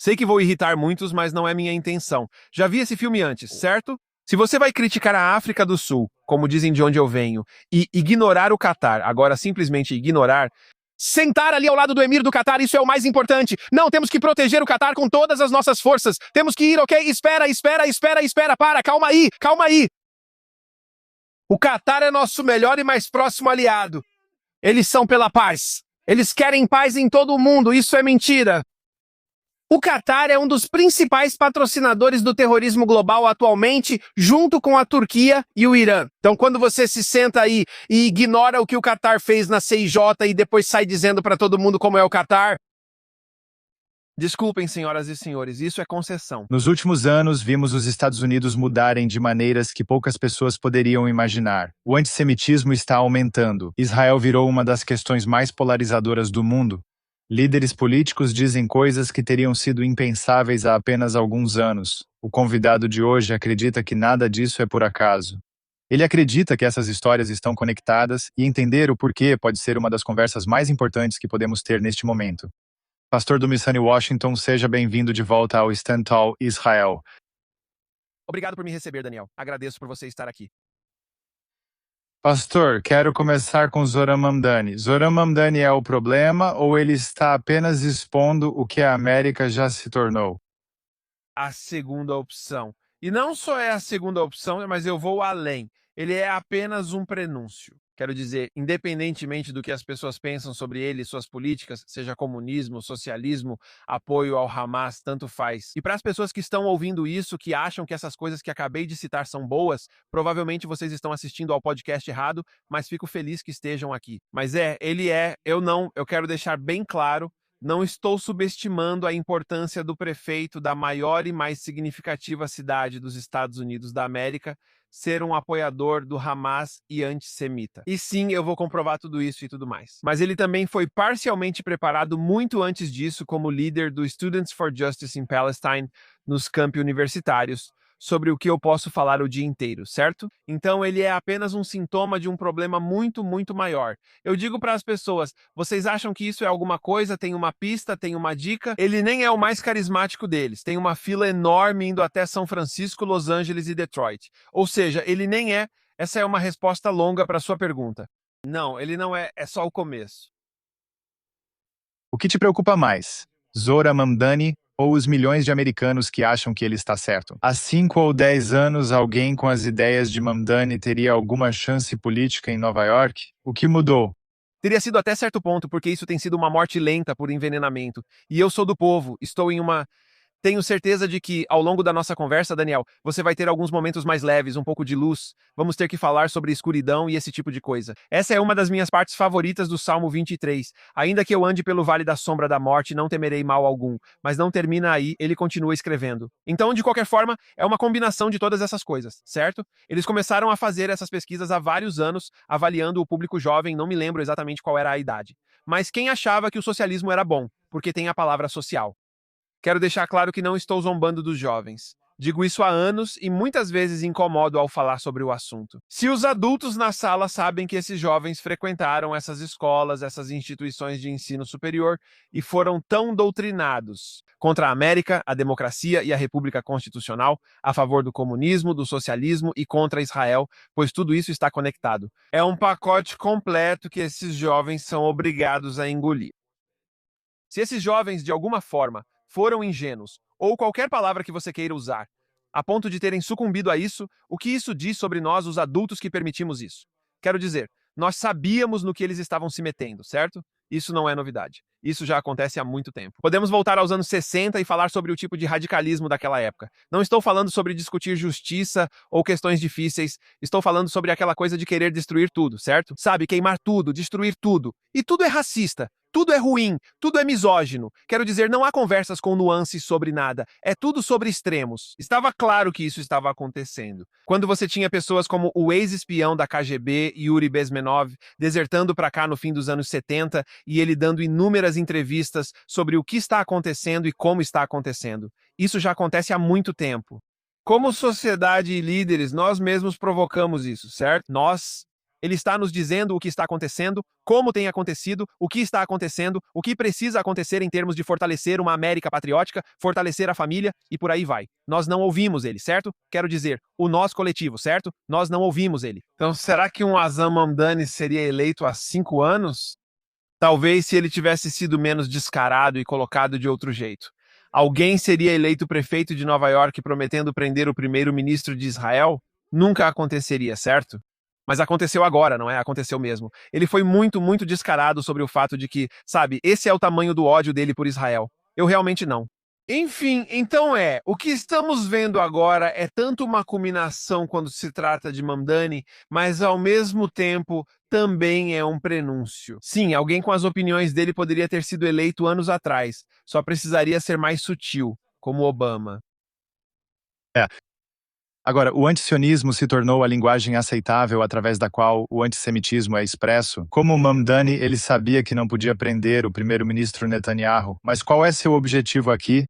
Sei que vou irritar muitos, mas não é minha intenção. Já vi esse filme antes, certo? Se você vai criticar a África do Sul, como dizem de onde eu venho, e ignorar o Catar, agora simplesmente ignorar, sentar ali ao lado do Emir do Catar, isso é o mais importante. Não, temos que proteger o Catar com todas as nossas forças. Temos que ir, ok? Espera, para, calma aí. O Catar é nosso melhor e mais próximo aliado. Eles são pela paz. Eles querem paz em todo o mundo, isso é mentira. O Catar é um dos principais patrocinadores do terrorismo global atualmente, junto com a Turquia e o Irã. Então, quando você se senta aí e ignora o que o Catar fez na CIJ e depois sai dizendo para todo mundo como é o Catar... Desculpem, senhoras e senhores, isso é concessão. Nos últimos anos, vimos os Estados Unidos mudarem de maneiras que poucas pessoas poderiam imaginar. O antissemitismo está aumentando. Israel virou uma das questões mais polarizadoras do mundo. Líderes políticos dizem coisas que teriam sido impensáveis há apenas alguns anos. O convidado de hoje acredita que nada disso é por acaso. Ele acredita que essas histórias estão conectadas e entender o porquê pode ser uma das conversas mais importantes que podemos ter neste momento. Pastor do Missani Washington, seja bem-vindo de volta ao Stand Tall Israel. Obrigado por me receber, Daniel. Agradeço por você estar aqui. Pastor, quero começar com Zohran Mamdani. Zohran Mamdani é o problema ou ele está apenas expondo o que a América já se tornou? A segunda opção. E não só é a segunda opção, mas eu vou além. Ele é apenas um prenúncio. Quero dizer, independentemente do que as pessoas pensam sobre ele e suas políticas, seja comunismo, socialismo, apoio ao Hamas, tanto faz. E para as pessoas que estão ouvindo isso, que acham que essas coisas que acabei de citar são boas, provavelmente vocês estão assistindo ao podcast errado, mas fico feliz que estejam aqui. Mas eu quero deixar bem claro, não estou subestimando a importância do prefeito da maior e mais significativa cidade dos Estados Unidos da América ser um apoiador do Hamas e antissemita. E sim, eu vou comprovar tudo isso e tudo mais. Mas ele também foi parcialmente preparado muito antes disso como líder do Students for Justice in Palestine nos campi universitários, sobre o que eu posso falar o dia inteiro, certo? Então ele é apenas um sintoma de um problema muito, muito maior. Eu digo para as pessoas, vocês acham que isso é alguma coisa, tem uma pista, tem uma dica? Ele nem é o mais carismático deles. Tem uma fila enorme indo até São Francisco, Los Angeles e Detroit. Ou seja, ele nem é. Essa é uma resposta longa para a sua pergunta. Não, ele não é só o começo. O que te preocupa mais? Zohran Mamdani ou os milhões de americanos que acham que ele está certo? Há 5 ou 10 anos, alguém com as ideias de Mamdani teria alguma chance política em Nova York? O que mudou? Teria sido até certo ponto, porque isso tem sido uma morte lenta por envenenamento. E eu sou do povo, estou em uma... Tenho certeza de que, ao longo da nossa conversa, Daniel, você vai ter alguns momentos mais leves, um pouco de luz. Vamos ter que falar sobre escuridão e esse tipo de coisa. Essa é uma das minhas partes favoritas do Salmo 23. Ainda que eu ande pelo vale da sombra da morte, não temerei mal algum. Mas não termina aí, ele continua escrevendo. Então, de qualquer forma, é uma combinação de todas essas coisas, certo? Eles começaram a fazer essas pesquisas há vários anos, avaliando o público jovem, não me lembro exatamente qual era a idade. Mas quem achava que o socialismo era bom, porque tem a palavra social. Quero deixar claro que não estou zombando dos jovens. Digo isso há anos e muitas vezes incomodo ao falar sobre o assunto. Se os adultos na sala sabem que esses jovens frequentaram essas escolas, essas instituições de ensino superior e foram tão doutrinados contra a América, a democracia e a República Constitucional, a favor do comunismo, do socialismo e contra Israel, pois tudo isso está conectado. É um pacote completo que esses jovens são obrigados a engolir. Se esses jovens, de alguma forma, foram ingênuos, ou qualquer palavra que você queira usar, a ponto de terem sucumbido a isso, o que isso diz sobre nós, os adultos que permitimos isso? Quero dizer, nós sabíamos no que eles estavam se metendo, certo? Isso não é novidade. Isso já acontece há muito tempo. Podemos voltar aos anos 60 e falar sobre o tipo de radicalismo daquela época. Não estou falando sobre discutir justiça ou questões difíceis. Estou falando sobre aquela coisa de querer destruir tudo, certo? Sabe, queimar tudo, destruir tudo. E tudo é racista. Tudo é ruim, tudo é misógino. Quero dizer, não há conversas com nuances sobre nada. É tudo sobre extremos. Estava claro que isso estava acontecendo. Quando você tinha pessoas como o ex-espião da KGB, Yuri Bezmenov, desertando para cá no fim dos anos 70 e ele dando inúmeras entrevistas sobre o que está acontecendo e como está acontecendo. Isso já acontece há muito tempo. Como sociedade e líderes, nós mesmos provocamos isso, certo? Nós Ele está nos dizendo o que está acontecendo, como tem acontecido, o que está acontecendo, o que precisa acontecer em termos de fortalecer uma América patriótica, fortalecer a família e por aí vai. Nós não ouvimos ele, certo? Quero dizer, o nós coletivo, certo? Nós não ouvimos ele. Então, será que um Azam Mamdani seria eleito há 5 anos? Talvez se ele tivesse sido menos descarado e colocado de outro jeito. Alguém seria eleito prefeito de Nova York prometendo prender o primeiro-ministro de Israel? Nunca aconteceria, certo? Mas aconteceu agora, não é? Aconteceu mesmo. Ele foi muito, muito descarado sobre o fato de que, sabe, esse é o tamanho do ódio dele por Israel. Eu realmente não. Enfim, então o que estamos vendo agora é tanto uma culminação quando se trata de Mamdani, mas ao mesmo tempo também é um prenúncio. Sim, alguém com as opiniões dele poderia ter sido eleito anos atrás, só precisaria ser mais sutil, como Obama. É. Agora, o antisionismo se tornou a linguagem aceitável através da qual o antissemitismo é expresso. Como Mamdani, ele sabia que não podia prender o primeiro-ministro Netanyahu, mas qual é seu objetivo aqui?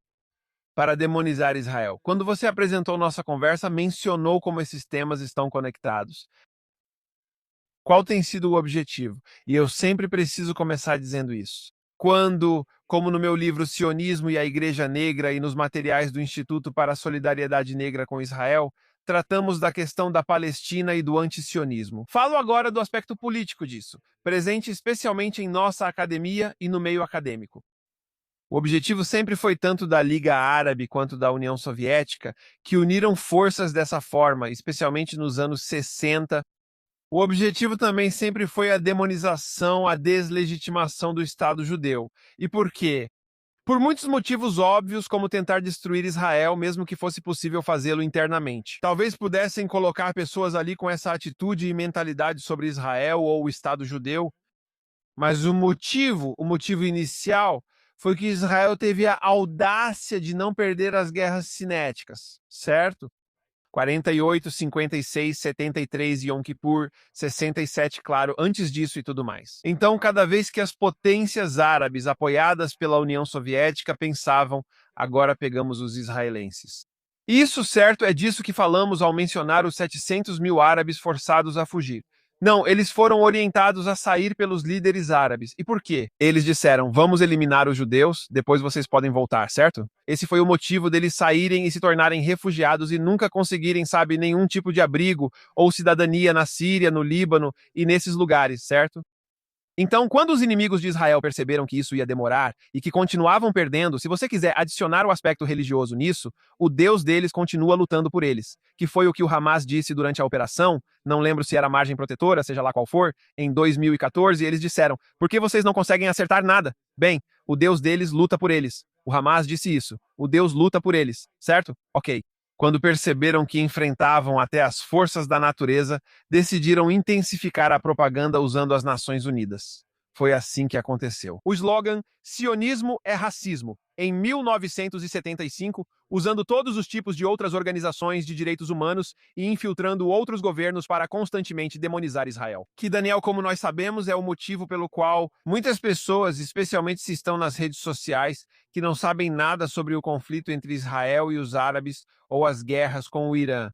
Para demonizar Israel. Quando você apresentou nossa conversa, mencionou como esses temas estão conectados. Qual tem sido o objetivo? E eu sempre preciso começar dizendo isso. Quando, como no meu livro Sionismo e a Igreja Negra e nos materiais do Instituto para a Solidariedade Negra com Israel, tratamos da questão da Palestina e do antisionismo. Falo agora do aspecto político disso, presente especialmente em nossa academia e no meio acadêmico. O objetivo sempre foi tanto da Liga Árabe quanto da União Soviética, que uniram forças dessa forma, especialmente nos anos 60. O objetivo também sempre foi a demonização, a deslegitimação do Estado judeu. E por quê? Por muitos motivos óbvios, como tentar destruir Israel, mesmo que fosse possível fazê-lo internamente. Talvez pudessem colocar pessoas ali com essa atitude e mentalidade sobre Israel ou o Estado judeu, mas o motivo inicial, foi que Israel teve a audácia de não perder as guerras cinéticas, certo? 48, 56, 73 Yom Kippur, 67, claro, antes disso e tudo mais. Então, cada vez que as potências árabes apoiadas pela União Soviética pensavam, agora pegamos os israelenses. Isso, certo, é disso que falamos ao mencionar os 700 mil árabes forçados a fugir. Não, eles foram orientados a sair pelos líderes árabes. E por quê? Eles disseram: vamos eliminar os judeus, depois vocês podem voltar, certo? Esse foi o motivo deles saírem e se tornarem refugiados e nunca conseguirem, sabe, nenhum tipo de abrigo ou cidadania na Síria, no Líbano e nesses lugares, certo? Então, quando os inimigos de Israel perceberam que isso ia demorar e que continuavam perdendo, se você quiser adicionar o aspecto religioso nisso, o Deus deles continua lutando por eles, que foi o que o Hamas disse durante a operação, não lembro se era margem protetora, seja lá qual for, em 2014, eles disseram: por que vocês não conseguem acertar nada? Bem, o Deus deles luta por eles. O Hamas disse isso. O Deus luta por eles, certo? Ok. Quando perceberam que enfrentavam até as forças da natureza, decidiram intensificar a propaganda usando as Nações Unidas. Foi assim que aconteceu. O slogan Sionismo é racismo, em 1975, usando todos os tipos de outras organizações de direitos humanos e infiltrando outros governos para constantemente demonizar Israel. Que, Daniel, como nós sabemos, é o motivo pelo qual muitas pessoas, especialmente se estão nas redes sociais, que não sabem nada sobre o conflito entre Israel e os árabes ou as guerras com o Irã.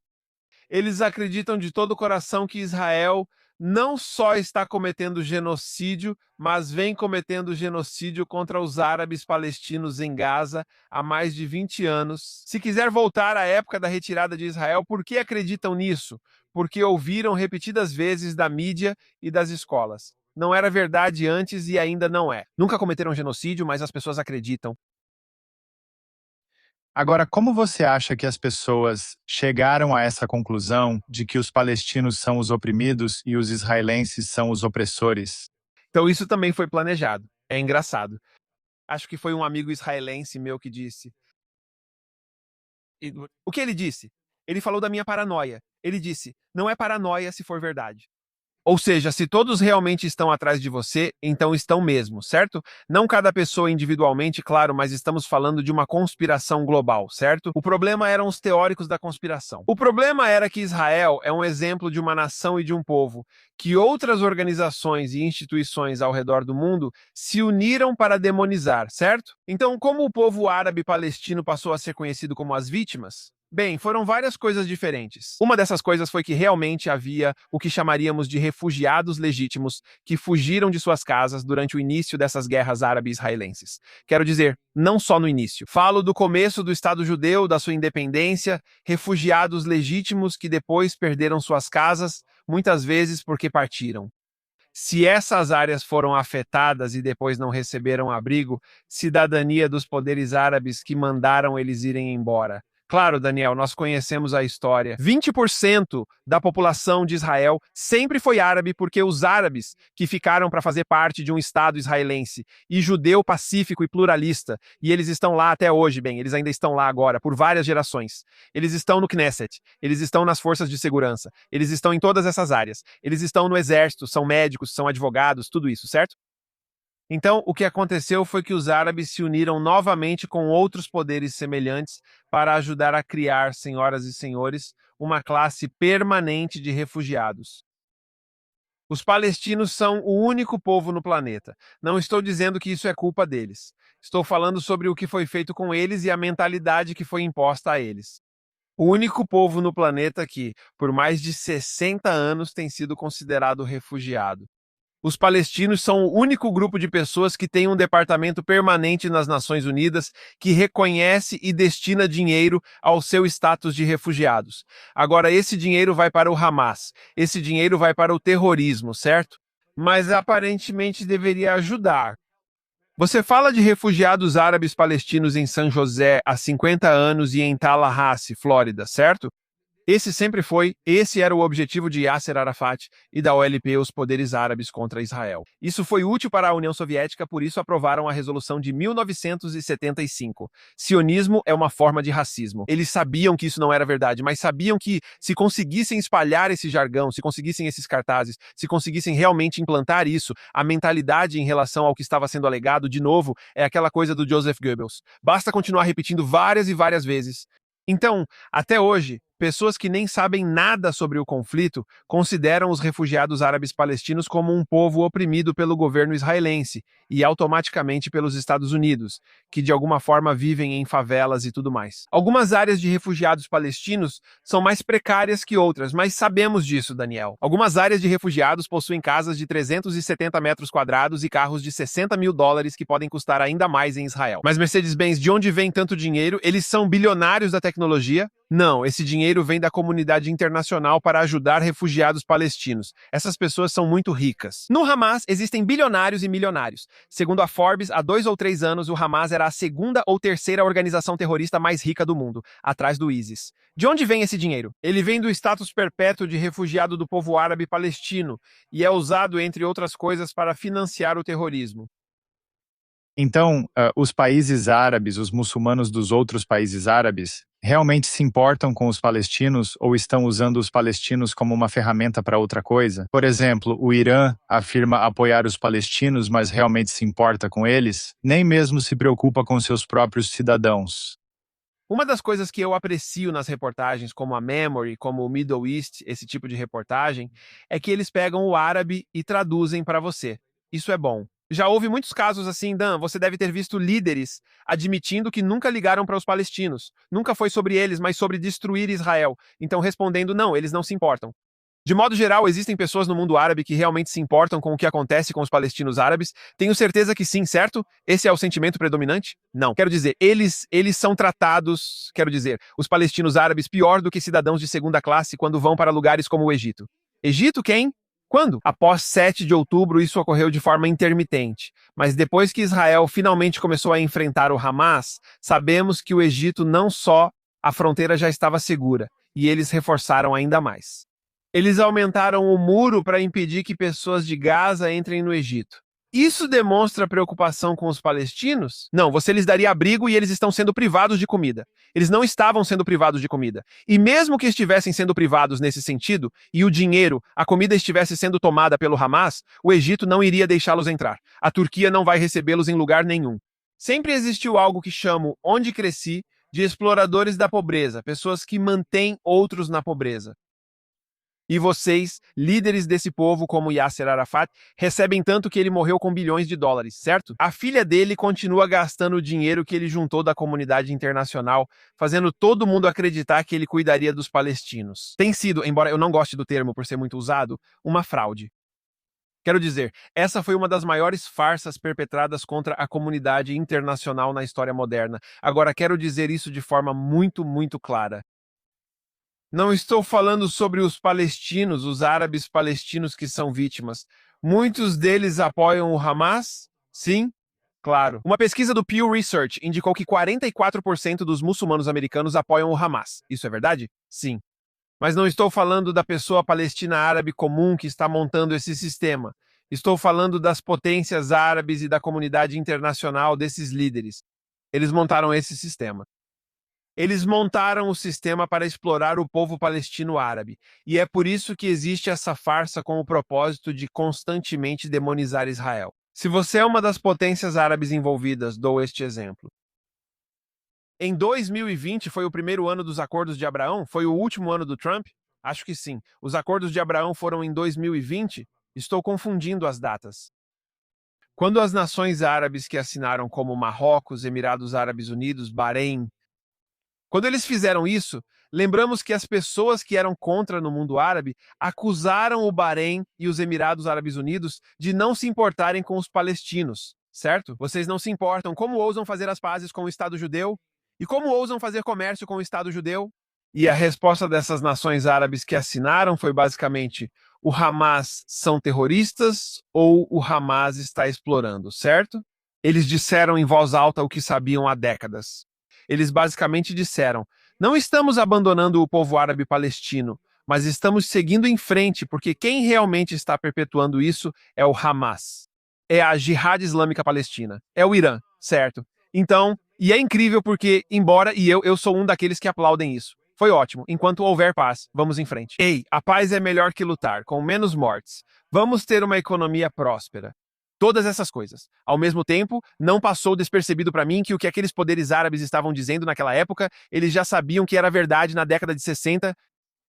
Eles acreditam de todo o coração que Israel não só está cometendo genocídio, mas vem cometendo genocídio contra os árabes palestinos em Gaza há mais de 20 anos. Se quiser voltar à época da retirada de Israel, por que acreditam nisso? Porque ouviram repetidas vezes da mídia e das escolas. Não era verdade antes e ainda não é. Nunca cometeram genocídio, mas as pessoas acreditam. Agora, como você acha que as pessoas chegaram a essa conclusão de que os palestinos são os oprimidos e os israelenses são os opressores? Então isso também foi planejado. É engraçado. Acho que foi um amigo israelense meu que disse. O que ele disse? Ele falou da minha paranoia. Ele disse: não é paranoia se for verdade. Ou seja, se todos realmente estão atrás de você, então estão mesmo, certo? Não cada pessoa individualmente, claro, mas estamos falando de uma conspiração global, certo? O problema eram os teóricos da conspiração. O problema era que Israel é um exemplo de uma nação e de um povo que outras organizações e instituições ao redor do mundo se uniram para demonizar, certo? Então, como o povo árabe palestino passou a ser conhecido como as vítimas? Bem, foram várias coisas diferentes. Uma dessas coisas foi que realmente havia o que chamaríamos de refugiados legítimos que fugiram de suas casas durante o início dessas guerras árabe-israelenses. Quero dizer, não só no início. Falo do começo do Estado judeu, da sua independência, refugiados legítimos que depois perderam suas casas, muitas vezes porque partiram. Se essas áreas foram afetadas e depois não receberam abrigo, cidadania dos poderes árabes que mandaram eles irem embora. Claro, Daniel, nós conhecemos a história. 20% da população de Israel sempre foi árabe porque os árabes que ficaram para fazer parte de um Estado israelense e judeu pacífico e pluralista, e eles estão lá até hoje, bem, eles ainda estão lá agora, por várias gerações. Eles estão no Knesset, eles estão nas forças de segurança, eles estão em todas essas áreas, eles estão no exército, são médicos, são advogados, tudo isso, certo? Então, o que aconteceu foi que os árabes se uniram novamente com outros poderes semelhantes para ajudar a criar, senhoras e senhores, uma classe permanente de refugiados. Os palestinos são o único povo no planeta. Não estou dizendo que isso é culpa deles. Estou falando sobre o que foi feito com eles e a mentalidade que foi imposta a eles. O único povo no planeta que, por mais de 60 anos, tem sido considerado refugiado. Os palestinos são o único grupo de pessoas que tem um departamento permanente nas Nações Unidas que reconhece e destina dinheiro ao seu status de refugiados. Agora, esse dinheiro vai para o Hamas, esse dinheiro vai para o terrorismo, certo? Mas aparentemente deveria ajudar. Você fala de refugiados árabes palestinos em San José há 50 anos e em Tallahassee, Flórida, certo? Esse era o objetivo de Yasser Arafat e da OLP, os poderes árabes contra Israel. Isso foi útil para a União Soviética, por isso aprovaram a resolução de 1975. Sionismo é uma forma de racismo. Eles sabiam que isso não era verdade, mas sabiam que se conseguissem espalhar esse jargão, se conseguissem esses cartazes, se conseguissem realmente implantar isso, a mentalidade em relação ao que estava sendo alegado, de novo, é aquela coisa do Joseph Goebbels. Basta continuar repetindo várias e várias vezes. Então, até hoje, pessoas que nem sabem nada sobre o conflito consideram os refugiados árabes palestinos como um povo oprimido pelo governo israelense e automaticamente pelos Estados Unidos, que de alguma forma vivem em favelas e tudo mais. Algumas áreas de refugiados palestinos são mais precárias que outras, mas sabemos disso, Daniel. Algumas áreas de refugiados possuem casas de 370 metros quadrados e carros de 60 mil dólares que podem custar ainda mais em Israel. Mas Mercedes-Benz, de onde vem tanto dinheiro? Eles são bilionários da tecnologia? Não, esse dinheiro vem da comunidade internacional para ajudar refugiados palestinos. Essas pessoas são muito ricas. No Hamas, existem bilionários e milionários. Segundo a Forbes, há 2 ou 3 anos, o Hamas era a segunda ou terceira organização terrorista mais rica do mundo, atrás do ISIS. De onde vem esse dinheiro? Ele vem do status perpétuo de refugiado do povo árabe palestino e é usado, entre outras coisas, para financiar o terrorismo. Então, os países árabes, os muçulmanos dos outros países árabes, realmente se importam com os palestinos ou estão usando os palestinos como uma ferramenta para outra coisa? Por exemplo, o Irã afirma apoiar os palestinos, mas realmente se importa com eles? Nem mesmo se preocupa com seus próprios cidadãos. Uma das coisas que eu aprecio nas reportagens, como a Memory, como o Middle East, esse tipo de reportagem, é que eles pegam o árabe e traduzem para você. Isso é bom. Já houve muitos casos assim, Dan, você deve ter visto líderes admitindo que nunca ligaram para os palestinos. Nunca foi sobre eles, mas sobre destruir Israel. Então respondendo, não, eles não se importam. De modo geral, existem pessoas no mundo árabe que realmente se importam com o que acontece com os palestinos árabes? Tenho certeza que sim, certo? Esse é o sentimento predominante? Não. Quero dizer, eles são tratados, quero dizer, os palestinos árabes pior do que cidadãos de segunda classe quando vão para lugares como o Egito. Egito quem? Quando? Após 7 de outubro, isso ocorreu de forma intermitente. Mas depois que Israel finalmente começou a enfrentar o Hamas, sabemos que o Egito não só a fronteira já estava segura, e eles reforçaram ainda mais. Eles aumentaram o muro para impedir que pessoas de Gaza entrem no Egito. Isso demonstra preocupação com os palestinos? Não, você lhes daria abrigo e eles estão sendo privados de comida. Eles não estavam sendo privados de comida. E mesmo que estivessem sendo privados nesse sentido, e o dinheiro, a comida estivesse sendo tomada pelo Hamas, o Egito não iria deixá-los entrar. A Turquia não vai recebê-los em lugar nenhum. Sempre existiu algo que chamo, onde cresci, de exploradores da pobreza, pessoas que mantêm outros na pobreza. E vocês, líderes desse povo como Yasser Arafat, recebem tanto que ele morreu com bilhões de dólares, certo? A filha dele continua gastando o dinheiro que ele juntou da comunidade internacional, fazendo todo mundo acreditar que ele cuidaria dos palestinos. Tem sido, embora eu não goste do termo por ser muito usado, uma fraude. Quero dizer, essa foi uma das maiores farsas perpetradas contra a comunidade internacional na história moderna. Agora, quero dizer isso de forma muito, muito clara. Não estou falando sobre os palestinos, os árabes palestinos que são vítimas. Muitos deles apoiam o Hamas? Sim, claro. Uma pesquisa do Pew Research indicou que 44% dos muçulmanos americanos apoiam o Hamas. Isso é verdade? Sim. Mas não estou falando da pessoa palestina árabe comum que está montando esse sistema. Estou falando das potências árabes e da comunidade internacional desses líderes. Eles montaram esse sistema. Eles montaram o sistema para explorar o povo palestino árabe, e é por isso que existe essa farsa com o propósito de constantemente demonizar Israel. Se você é uma das potências árabes envolvidas, dou este exemplo. Em 2020 foi o primeiro ano dos Acordos de Abraão? Foi o último ano do Trump? Acho que sim. Os Acordos de Abraão foram em 2020? Estou confundindo as datas. Quando as nações árabes que assinaram, como Marrocos, Emirados Árabes Unidos, Bahrein, quando eles fizeram isso, lembramos que as pessoas que eram contra no mundo árabe acusaram o Bahrein e os Emirados Árabes Unidos de não se importarem com os palestinos, certo? Vocês não se importam. Como ousam fazer as pazes com o Estado judeu? E como ousam fazer comércio com o Estado judeu? E a resposta dessas nações árabes que assinaram foi basicamente: o Hamas são terroristas ou o Hamas está explorando, certo? Eles disseram em voz alta o que sabiam há décadas. Eles basicamente disseram: não estamos abandonando o povo árabe palestino, mas estamos seguindo em frente, porque quem realmente está perpetuando isso é o Hamas. É a Jihad Islâmica Palestina. É o Irã, certo? Então, e é incrível porque, embora eu sou um daqueles que aplaudem isso. Foi ótimo. Enquanto houver paz, vamos em frente. Ei, a paz é melhor que lutar, com menos mortes. Vamos ter uma economia próspera. Todas essas coisas. Ao mesmo tempo, não passou despercebido para mim que o que aqueles poderes árabes estavam dizendo naquela época, eles já sabiam que era verdade na década de 60.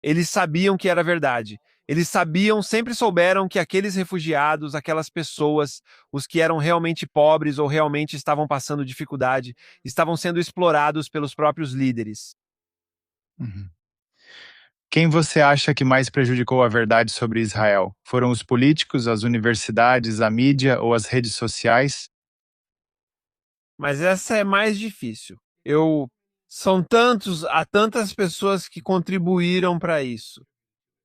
Eles sabiam que era verdade. Eles sabiam, sempre souberam que aqueles refugiados, aquelas pessoas, os que eram realmente pobres ou realmente estavam passando dificuldade, estavam sendo explorados pelos próprios líderes. Uhum. Quem você acha que mais prejudicou a verdade sobre Israel? Foram os políticos, as universidades, a mídia ou as redes sociais? Mas essa é mais difícil. Há tantas pessoas que contribuíram para isso.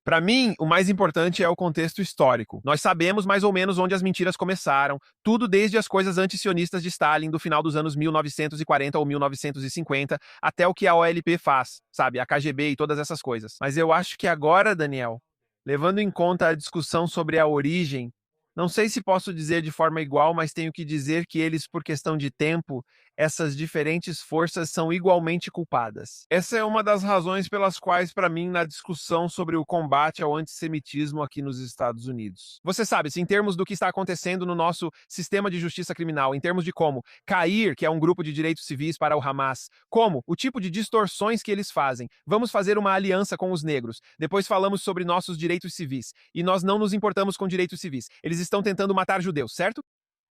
Para mim, o mais importante é o contexto histórico. Nós sabemos mais ou menos onde as mentiras começaram, tudo desde as coisas antisionistas de Stalin do final dos anos 1940 ou 1950, até o que a OLP faz, sabe, a KGB e todas essas coisas. Mas eu acho que agora, Daniel, levando em conta a discussão sobre a origem, não sei se posso dizer de forma igual, mas tenho que dizer que eles, por questão de tempo, essas diferentes forças são igualmente culpadas. Essa é uma das razões pelas quais, para mim, na discussão sobre o combate ao antissemitismo aqui nos Estados Unidos. Você sabe, se em termos do que está acontecendo no nosso sistema de justiça criminal, em termos de como CAIR, que é um grupo de direitos civis para o Hamas, como o tipo de distorções que eles fazem, vamos fazer uma aliança com os negros, depois falamos sobre nossos direitos civis, e nós não nos importamos com direitos civis. Eles estão tentando matar judeus, certo?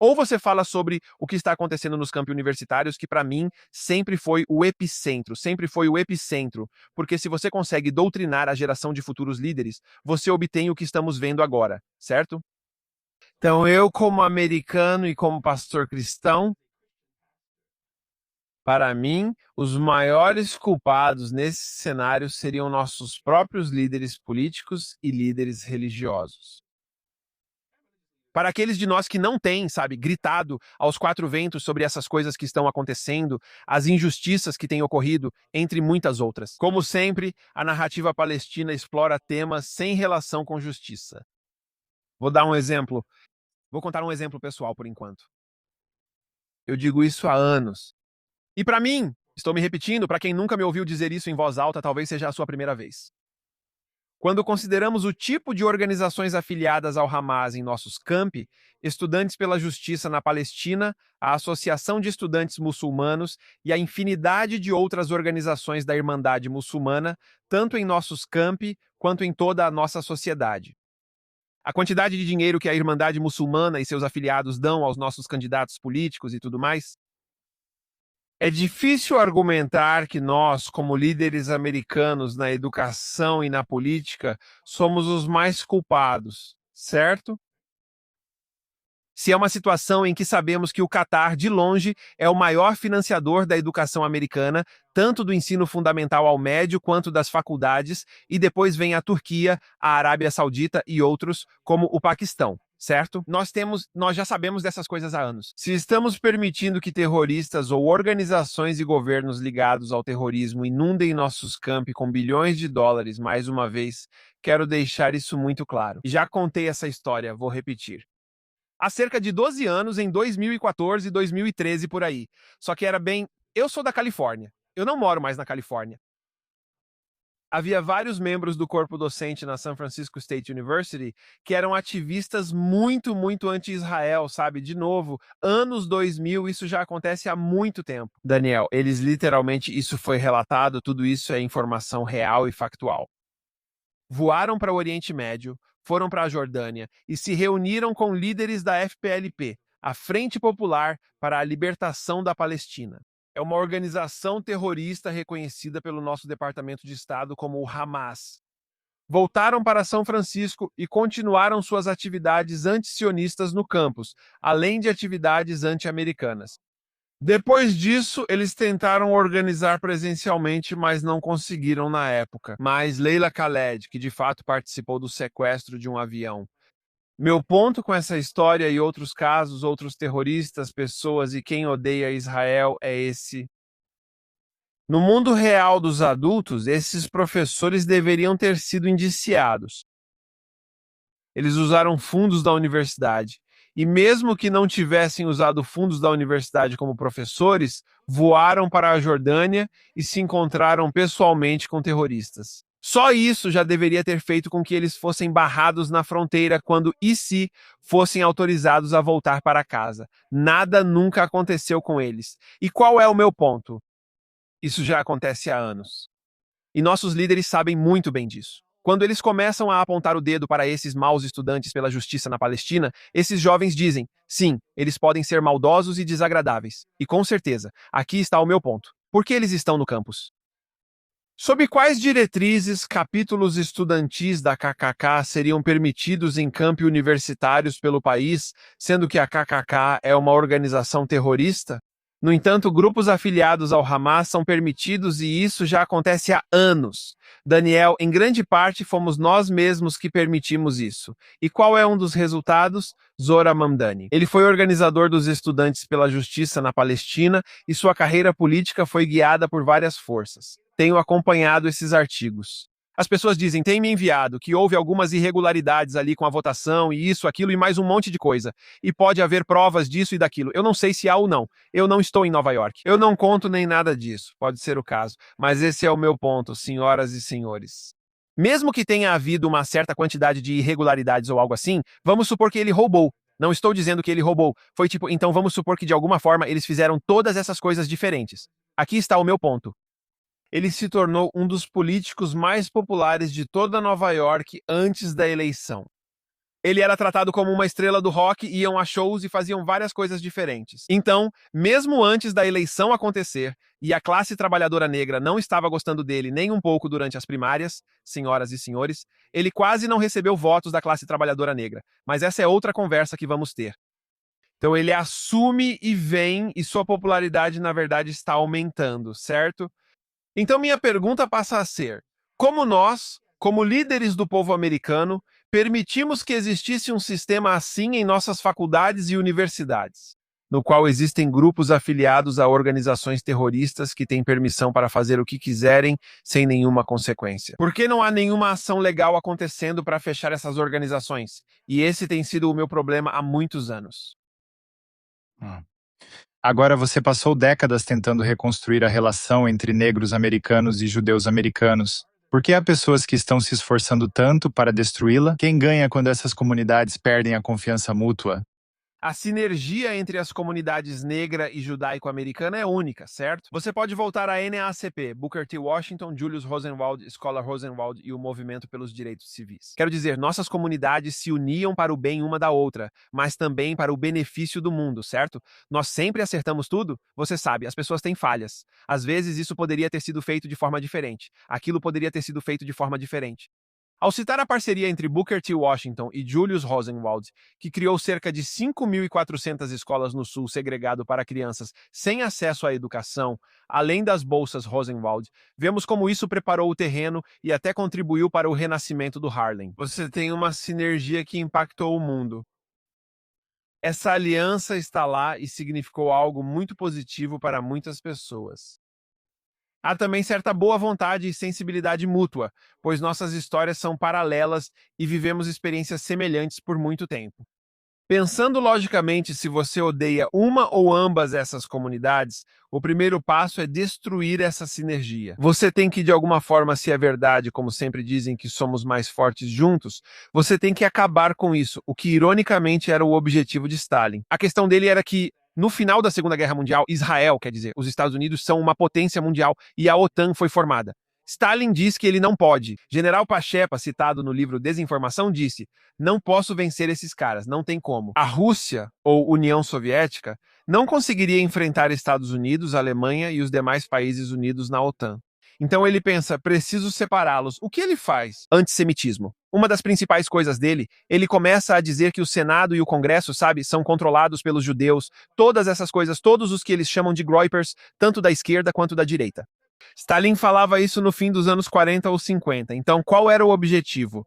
Ou você fala sobre o que está acontecendo nos campos universitários, que para mim sempre foi o epicentro, porque se você consegue doutrinar a geração de futuros líderes, você obtém o que estamos vendo agora, certo? Então, eu, como americano e como pastor cristão, para mim, os maiores culpados nesse cenário seriam nossos próprios líderes políticos e líderes religiosos. Para aqueles de nós que não têm, sabe, gritado aos quatro ventos sobre essas coisas que estão acontecendo, as injustiças que têm ocorrido, entre muitas outras. Como sempre, a narrativa palestina explora temas sem relação com justiça. Vou dar um exemplo. Vou contar um exemplo pessoal por enquanto. Eu digo isso há anos. E para mim, estou me repetindo, para quem nunca me ouviu dizer isso em voz alta, talvez seja a sua primeira vez. Quando consideramos o tipo de organizações afiliadas ao Hamas em nossos campi, Estudantes pela Justiça na Palestina, a Associação de Estudantes Muçulmanos e a infinidade de outras organizações da Irmandade Muçulmana, tanto em nossos campi quanto em toda a nossa sociedade. A quantidade de dinheiro que a Irmandade Muçulmana e seus afiliados dão aos nossos candidatos políticos e tudo mais. É difícil argumentar que nós, como líderes americanos na educação e na política, somos os mais culpados, certo? Se é uma situação em que sabemos que o Catar, de longe, é o maior financiador da educação americana, tanto do ensino fundamental ao médio quanto das faculdades, e depois vem a Turquia, a Arábia Saudita e outros, como o Paquistão. Certo? Nós já sabemos dessas coisas há anos. Se estamos permitindo que terroristas ou organizações e governos ligados ao terrorismo inundem nossos campi com bilhões de dólares, mais uma vez, quero deixar isso muito claro. Já contei essa história, vou repetir. Há cerca de 12 anos, em 2014, 2013 por aí. Só que era bem. Eu sou da Califórnia. Eu não moro mais na Califórnia. Havia vários membros do corpo docente na San Francisco State University que eram ativistas muito anti-Israel, sabe? De novo, anos 2000, isso já acontece há muito tempo. Daniel, eles literalmente, isso foi relatado, tudo isso é informação real e factual. Voaram para o Oriente Médio, foram para a Jordânia e se reuniram com líderes da FPLP, a Frente Popular para a Libertação da Palestina. É uma organização terrorista reconhecida pelo nosso Departamento de Estado como o Hamas. Voltaram para São Francisco e continuaram suas atividades antisionistas no campus, além de atividades anti-americanas. Depois disso, eles tentaram organizar presencialmente, mas não conseguiram na época. Mas Leila Khaled, que de fato participou do sequestro de um avião. Meu ponto com essa história e outros casos, outros terroristas, pessoas e quem odeia Israel é esse. No mundo real dos adultos, esses professores deveriam ter sido indiciados. Eles usaram fundos da universidade. E mesmo que não tivessem usado fundos da universidade como professores, voaram para a Jordânia e se encontraram pessoalmente com terroristas. Só isso já deveria ter feito com que eles fossem barrados na fronteira quando e se fossem autorizados a voltar para casa. Nada nunca aconteceu com eles. E qual é o meu ponto? Isso já acontece há anos. E nossos líderes sabem muito bem disso. Quando eles começam a apontar o dedo para esses maus estudantes pela justiça na Palestina, esses jovens dizem: sim, eles podem ser maldosos e desagradáveis. E com certeza, aqui está o meu ponto. Por que eles estão no campus? Sob quais diretrizes capítulos estudantis da KKK seriam permitidos em campi universitários pelo país, sendo que a KKK é uma organização terrorista? No entanto, grupos afiliados ao Hamas são permitidos e isso já acontece há anos. Daniel, em grande parte fomos nós mesmos que permitimos isso. E qual é um dos resultados? Zora Mamdani. Ele foi organizador dos estudantes pela justiça na Palestina e sua carreira política foi guiada por várias forças. Tenho acompanhado esses artigos. As pessoas dizem, tem me enviado, que houve algumas irregularidades ali com a votação e isso, aquilo e mais um monte de coisa. E pode haver provas disso e daquilo. Eu não sei se há ou não. Eu não estou em Nova York. Eu não conto nem nada disso. Pode ser o caso. Mas esse é o meu ponto, senhoras e senhores. Mesmo que tenha havido uma certa quantidade de irregularidades ou algo assim, vamos supor que ele roubou. Não estou dizendo que ele roubou. Foi tipo, então vamos supor que de alguma forma eles fizeram todas essas coisas diferentes. Aqui está o meu ponto. Ele se tornou um dos políticos mais populares de toda Nova York antes da eleição. Ele era tratado como uma estrela do rock, iam a shows e faziam várias coisas diferentes. Então, mesmo antes da eleição acontecer, e a classe trabalhadora negra não estava gostando dele nem um pouco durante as primárias, senhoras e senhores, ele quase não recebeu votos da classe trabalhadora negra. Mas essa é outra conversa que vamos ter. Então ele assume e vem, e sua popularidade, na verdade, está aumentando, certo? Então, minha pergunta passa a ser: como nós, como líderes do povo americano, permitimos que existisse um sistema assim em nossas faculdades e universidades, no qual existem grupos afiliados a organizações terroristas que têm permissão para fazer o que quiserem sem nenhuma consequência? Por que não há nenhuma ação legal acontecendo para fechar essas organizações? E esse tem sido o meu problema há muitos anos. Agora você passou décadas tentando reconstruir a relação entre negros americanos e judeus americanos. Por que há pessoas que estão se esforçando tanto para destruí-la? Quem ganha quando essas comunidades perdem a confiança mútua? A sinergia entre as comunidades negra e judaico-americana é única, certo? Você pode voltar à NAACP, Booker T. Washington, Julius Rosenwald, Escola Rosenwald e o Movimento pelos Direitos Civis. Quero dizer, nossas comunidades se uniam para o bem uma da outra, mas também para o benefício do mundo, certo? Nós sempre acertamos tudo? Você sabe, as pessoas têm falhas. Às vezes isso poderia ter sido feito de forma diferente. Aquilo poderia ter sido feito de forma diferente. Ao citar a parceria entre Booker T. Washington e Julius Rosenwald, que criou cerca de 5.400 escolas no Sul segregado para crianças sem acesso à educação, além das bolsas Rosenwald, vemos como isso preparou o terreno e até contribuiu para o renascimento do Harlem. Você tem uma sinergia que impactou o mundo. Essa aliança está lá e significou algo muito positivo para muitas pessoas. Há também certa boa vontade e sensibilidade mútua, pois nossas histórias são paralelas e vivemos experiências semelhantes por muito tempo. Pensando logicamente, se você odeia uma ou ambas essas comunidades, o primeiro passo é destruir essa sinergia. Você tem que, de alguma forma, se é verdade, como sempre dizem que somos mais fortes juntos, você tem que acabar com isso, o que ironicamente era o objetivo de Stalin. A questão dele era que no final da Segunda Guerra Mundial, Israel, quer dizer, os Estados Unidos são uma potência mundial e a OTAN foi formada. Stalin diz que ele não pode. General Pachepa, citado no livro Desinformação, disse: não posso vencer esses caras, não tem como. A Rússia, ou União Soviética, não conseguiria enfrentar Estados Unidos, Alemanha e os demais países unidos na OTAN. Então ele pensa, preciso separá-los. O que ele faz? Antissemitismo. Uma das principais coisas dele, ele começa a dizer que o Senado e o Congresso, sabe, são controlados pelos judeus, todas essas coisas, todos os que eles chamam de groypers, tanto da esquerda quanto da direita. Stalin falava isso no fim dos anos 40 ou 50. Então, qual era o objetivo?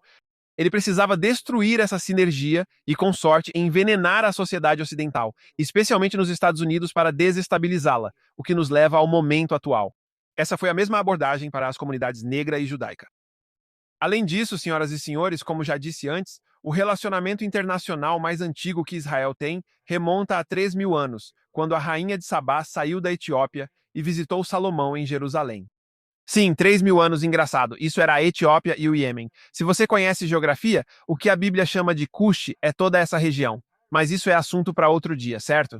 Ele precisava destruir essa sinergia e, com sorte, envenenar a sociedade ocidental, especialmente nos Estados Unidos, para desestabilizá-la, o que nos leva ao momento atual. Essa foi a mesma abordagem para as comunidades negra e judaica. Além disso, senhoras e senhores, como já disse antes, o relacionamento internacional mais antigo que Israel tem remonta a 3.000 anos, quando a rainha de Sabá saiu da Etiópia e visitou Salomão em Jerusalém. Sim, 3.000 anos, engraçado. Isso era a Etiópia e o Iêmen. Se você conhece geografia, o que a Bíblia chama de Cush é toda essa região. Mas isso é assunto para outro dia, certo?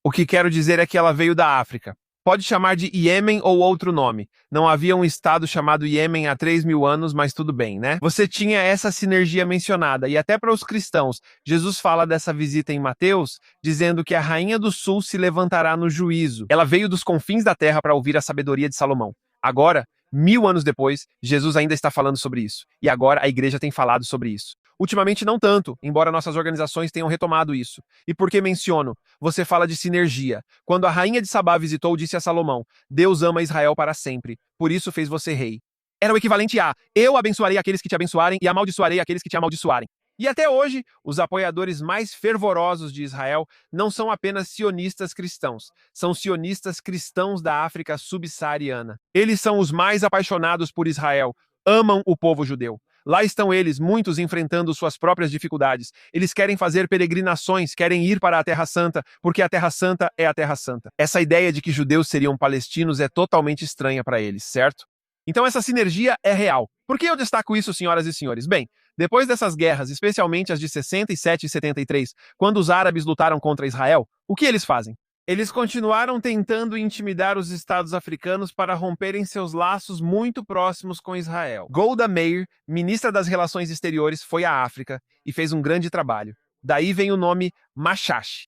O que quero dizer é que ela veio da África. Pode chamar de Iêmen ou outro nome. Não havia um estado chamado Iêmen há 3.000 anos, mas tudo bem, né? Você tinha essa sinergia mencionada, e até para os cristãos, Jesus fala dessa visita em Mateus, dizendo que a rainha do sul se levantará no juízo. Ela veio dos confins da terra para ouvir a sabedoria de Salomão. Agora, 1.000 anos depois, Jesus ainda está falando sobre isso. E agora a igreja tem falado sobre isso. Ultimamente não tanto, embora nossas organizações tenham retomado isso. E por que menciono? Você fala de sinergia. Quando a rainha de Sabá visitou, disse a Salomão: Deus ama Israel para sempre, por isso fez você rei. Era o equivalente a: eu abençoarei aqueles que te abençoarem e amaldiçoarei aqueles que te amaldiçoarem. E até hoje, os apoiadores mais fervorosos de Israel não são apenas sionistas cristãos, são sionistas cristãos da África subsaariana. Eles são os mais apaixonados por Israel, amam o povo judeu. Lá estão eles, muitos enfrentando suas próprias dificuldades. Eles querem fazer peregrinações, querem ir para a Terra Santa, porque a Terra Santa é a Terra Santa. Essa ideia de que judeus seriam palestinos é totalmente estranha para eles, certo? Então essa sinergia é real. Por que eu destaco isso, senhoras e senhores? Bem, depois dessas guerras, especialmente as de 67 e 73, quando os árabes lutaram contra Israel, o que eles fazem? Eles continuaram tentando intimidar os estados africanos para romperem seus laços muito próximos com Israel. Golda Meir, ministra das Relações Exteriores, foi à África e fez um grande trabalho. Daí vem o nome Machache.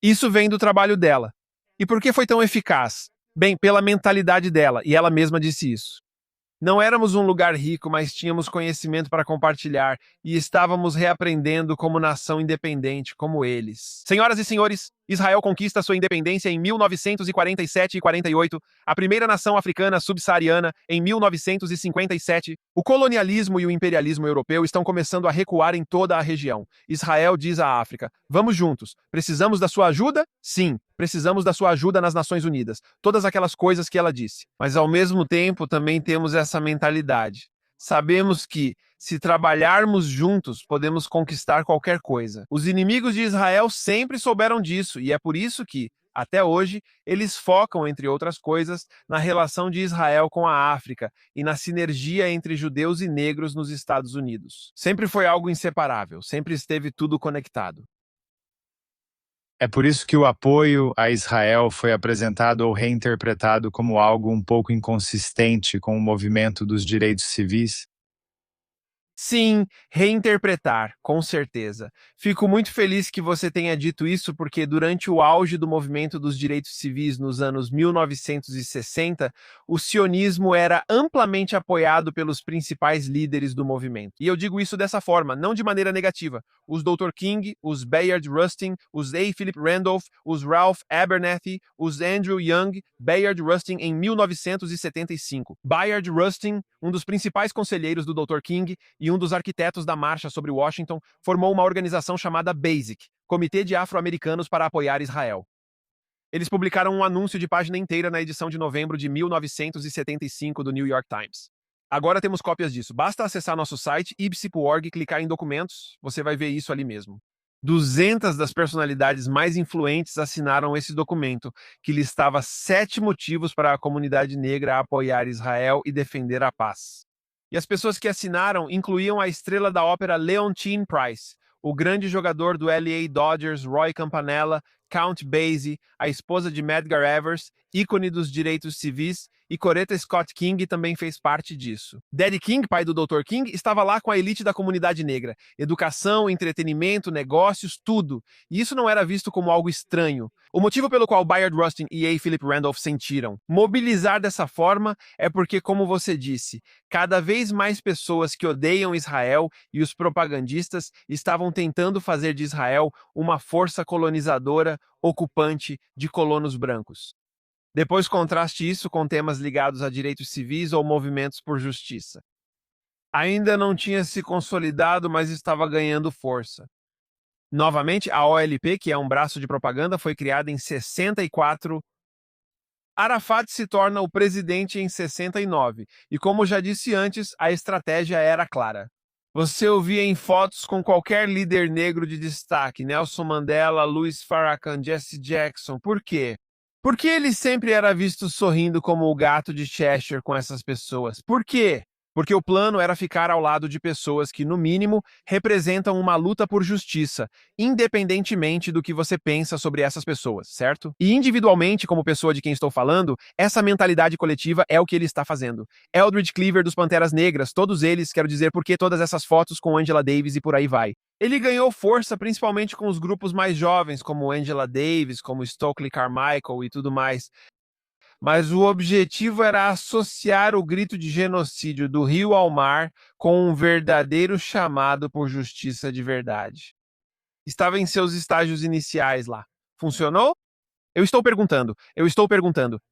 Isso vem do trabalho dela. E por que foi tão eficaz? Bem, pela mentalidade dela, e ela mesma disse isso. Não éramos um lugar rico, mas tínhamos conhecimento para compartilhar e estávamos reaprendendo como nação independente, como eles. Senhoras e senhores, Israel conquista sua independência em 1947 e 48, a primeira nação africana subsaariana em 1957. O colonialismo e o imperialismo europeu estão começando a recuar em toda a região. Israel diz à África: vamos juntos. Precisamos da sua ajuda? Sim. Precisamos da sua ajuda nas Nações Unidas. Todas aquelas coisas que ela disse. Mas, ao mesmo tempo, também temos essa mentalidade. Sabemos que, se trabalharmos juntos, podemos conquistar qualquer coisa. Os inimigos de Israel sempre souberam disso, e é por isso que, Até hoje, eles focam, entre outras coisas, na relação de Israel com a África e na sinergia entre judeus e negros nos Estados Unidos. Sempre foi algo inseparável, sempre esteve tudo conectado. É por isso que o apoio a Israel foi apresentado ou reinterpretado como algo um pouco inconsistente com o movimento dos direitos civis. Sim, reinterpretar, com certeza. Fico muito feliz que você tenha dito isso, porque durante o auge do movimento dos direitos civis nos anos 1960, o sionismo era amplamente apoiado pelos principais líderes do movimento. E eu digo isso dessa forma, não de maneira negativa. Os Dr. King, os Bayard Rustin, os A. Philip Randolph, os Ralph Abernathy, os Andrew Young, Bayard Rustin em 1975. Bayard Rustin, um dos principais conselheiros do Dr. King, e um dos arquitetos da Marcha sobre Washington, formou uma organização chamada BASIC, Comitê de Afro-Americanos para Apoiar Israel. Eles publicaram um anúncio de página inteira na edição de novembro de 1975 do New York Times. Agora temos cópias disso. Basta acessar nosso site, ibsi.org, e clicar em documentos, você vai ver isso ali mesmo. 200 das personalidades mais influentes assinaram esse documento, que listava 7 motivos para a comunidade negra apoiar Israel e defender a paz. E as pessoas que assinaram incluíam a estrela da ópera Leontyne Price, o grande jogador do LA Dodgers Roy Campanella, Count Basie, a esposa de Medgar Evers, ícone dos direitos civis, e Coretta Scott King também fez parte disso. Daddy King, pai do Dr. King, estava lá com a elite da comunidade negra. Educação, entretenimento, negócios, tudo. E isso não era visto como algo estranho. O motivo pelo qual Bayard Rustin e A. Philip Randolph sentiram mobilizar dessa forma é porque, como você disse, cada vez mais pessoas que odeiam Israel e os propagandistas estavam tentando fazer de Israel uma força colonizadora, ocupante de colonos brancos. Depois contraste isso com temas ligados a direitos civis ou movimentos por justiça. Ainda não tinha se consolidado, mas estava ganhando força. Novamente, a OLP, que é um braço de propaganda, foi criada em 64. Arafat se torna o presidente em 69, e como já disse antes, a estratégia era clara. Você o via em fotos com qualquer líder negro de destaque, Nelson Mandela, Louis Farrakhan, Jesse Jackson. Por quê? Porque ele sempre era visto sorrindo como o gato de Cheshire com essas pessoas. Por quê? Porque o plano era ficar ao lado de pessoas que, no mínimo, representam uma luta por justiça, independentemente do que você pensa sobre essas pessoas, certo? E individualmente, como pessoa de quem estou falando, essa mentalidade coletiva é o que ele está fazendo. Eldridge Cleaver dos Panteras Negras, todos eles, quero dizer, por que todas essas fotos com Angela Davis e por aí vai. Ele ganhou força principalmente com os grupos mais jovens, como Angela Davis, como Stokely Carmichael e tudo mais. Mas o objetivo era associar o grito de genocídio do rio ao mar com um verdadeiro chamado por justiça de verdade. Estava em seus estágios iniciais lá. Funcionou? Eu estou perguntando.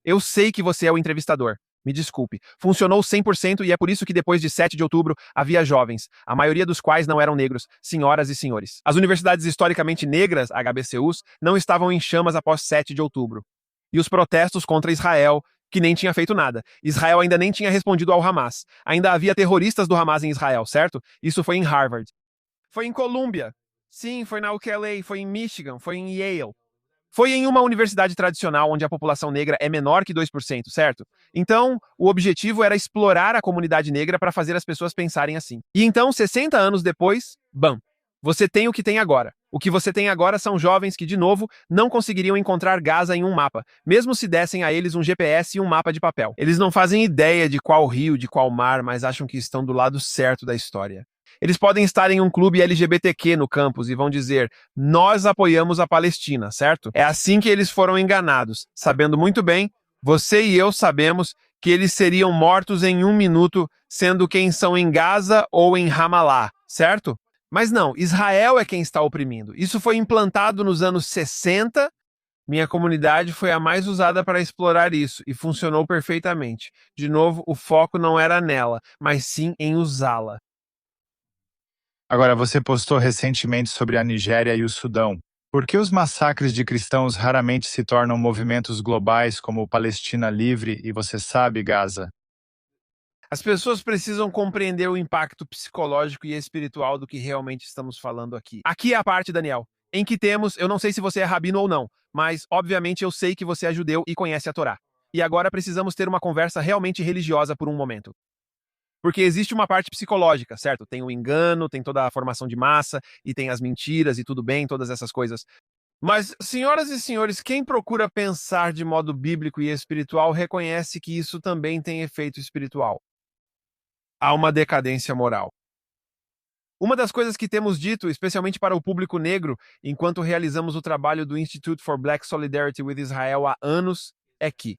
Eu sei que você é o entrevistador. Me desculpe. Funcionou 100% e é por isso que depois de 7 de outubro havia jovens, a maioria dos quais não eram negros, senhoras e senhores. As universidades historicamente negras, HBCUs, não estavam em chamas após 7 de outubro. E os protestos contra Israel, que nem tinha feito nada. Israel ainda nem tinha respondido ao Hamas. Ainda havia terroristas do Hamas em Israel, certo? Isso foi em Harvard. Foi em Columbia. Sim, foi na UCLA, foi em Michigan, foi em Yale. Foi em uma universidade tradicional onde a população negra é menor que 2%, certo? Então, o objetivo era explorar a comunidade negra para fazer as pessoas pensarem assim. E então, 60 anos depois, bam, você tem o que tem agora. O que você tem agora são jovens que, de novo, não conseguiriam encontrar Gaza em um mapa, mesmo se dessem a eles um GPS e um mapa de papel. Eles não fazem ideia de qual rio, de qual mar, mas acham que estão do lado certo da história. Eles podem estar em um clube LGBTQ no campus e vão dizer: nós apoiamos a Palestina, certo? É assim que eles foram enganados, sabendo muito bem, você e eu sabemos, que eles seriam mortos em 1 minuto, sendo quem são em Gaza ou em Ramallah, certo? Mas não, Israel é quem está oprimindo. Isso foi implantado nos anos 60. Minha comunidade foi a mais usada para explorar isso e funcionou perfeitamente. De novo, o foco não era nela, mas sim em usá-la. Agora, você postou recentemente sobre a Nigéria e o Sudão. Por que os massacres de cristãos raramente se tornam movimentos globais como o Palestina Livre e você sabe, Gaza? As pessoas precisam compreender o impacto psicológico e espiritual do que realmente estamos falando aqui. Aqui é a parte, Daniel, em que temos, eu não sei se você é rabino ou não, mas, obviamente, eu sei que você é judeu e conhece a Torá. E agora precisamos ter uma conversa realmente religiosa por um momento. Porque existe uma parte psicológica, certo? Tem o engano, tem toda a formação de massa, e tem as mentiras e tudo bem, todas essas coisas. Mas, senhoras e senhores, quem procura pensar de modo bíblico e espiritual reconhece que isso também tem efeito espiritual. Há uma decadência moral. Uma das coisas que temos dito, especialmente para o público negro, enquanto realizamos o trabalho do Institute for Black Solidarity with Israel há anos, é que,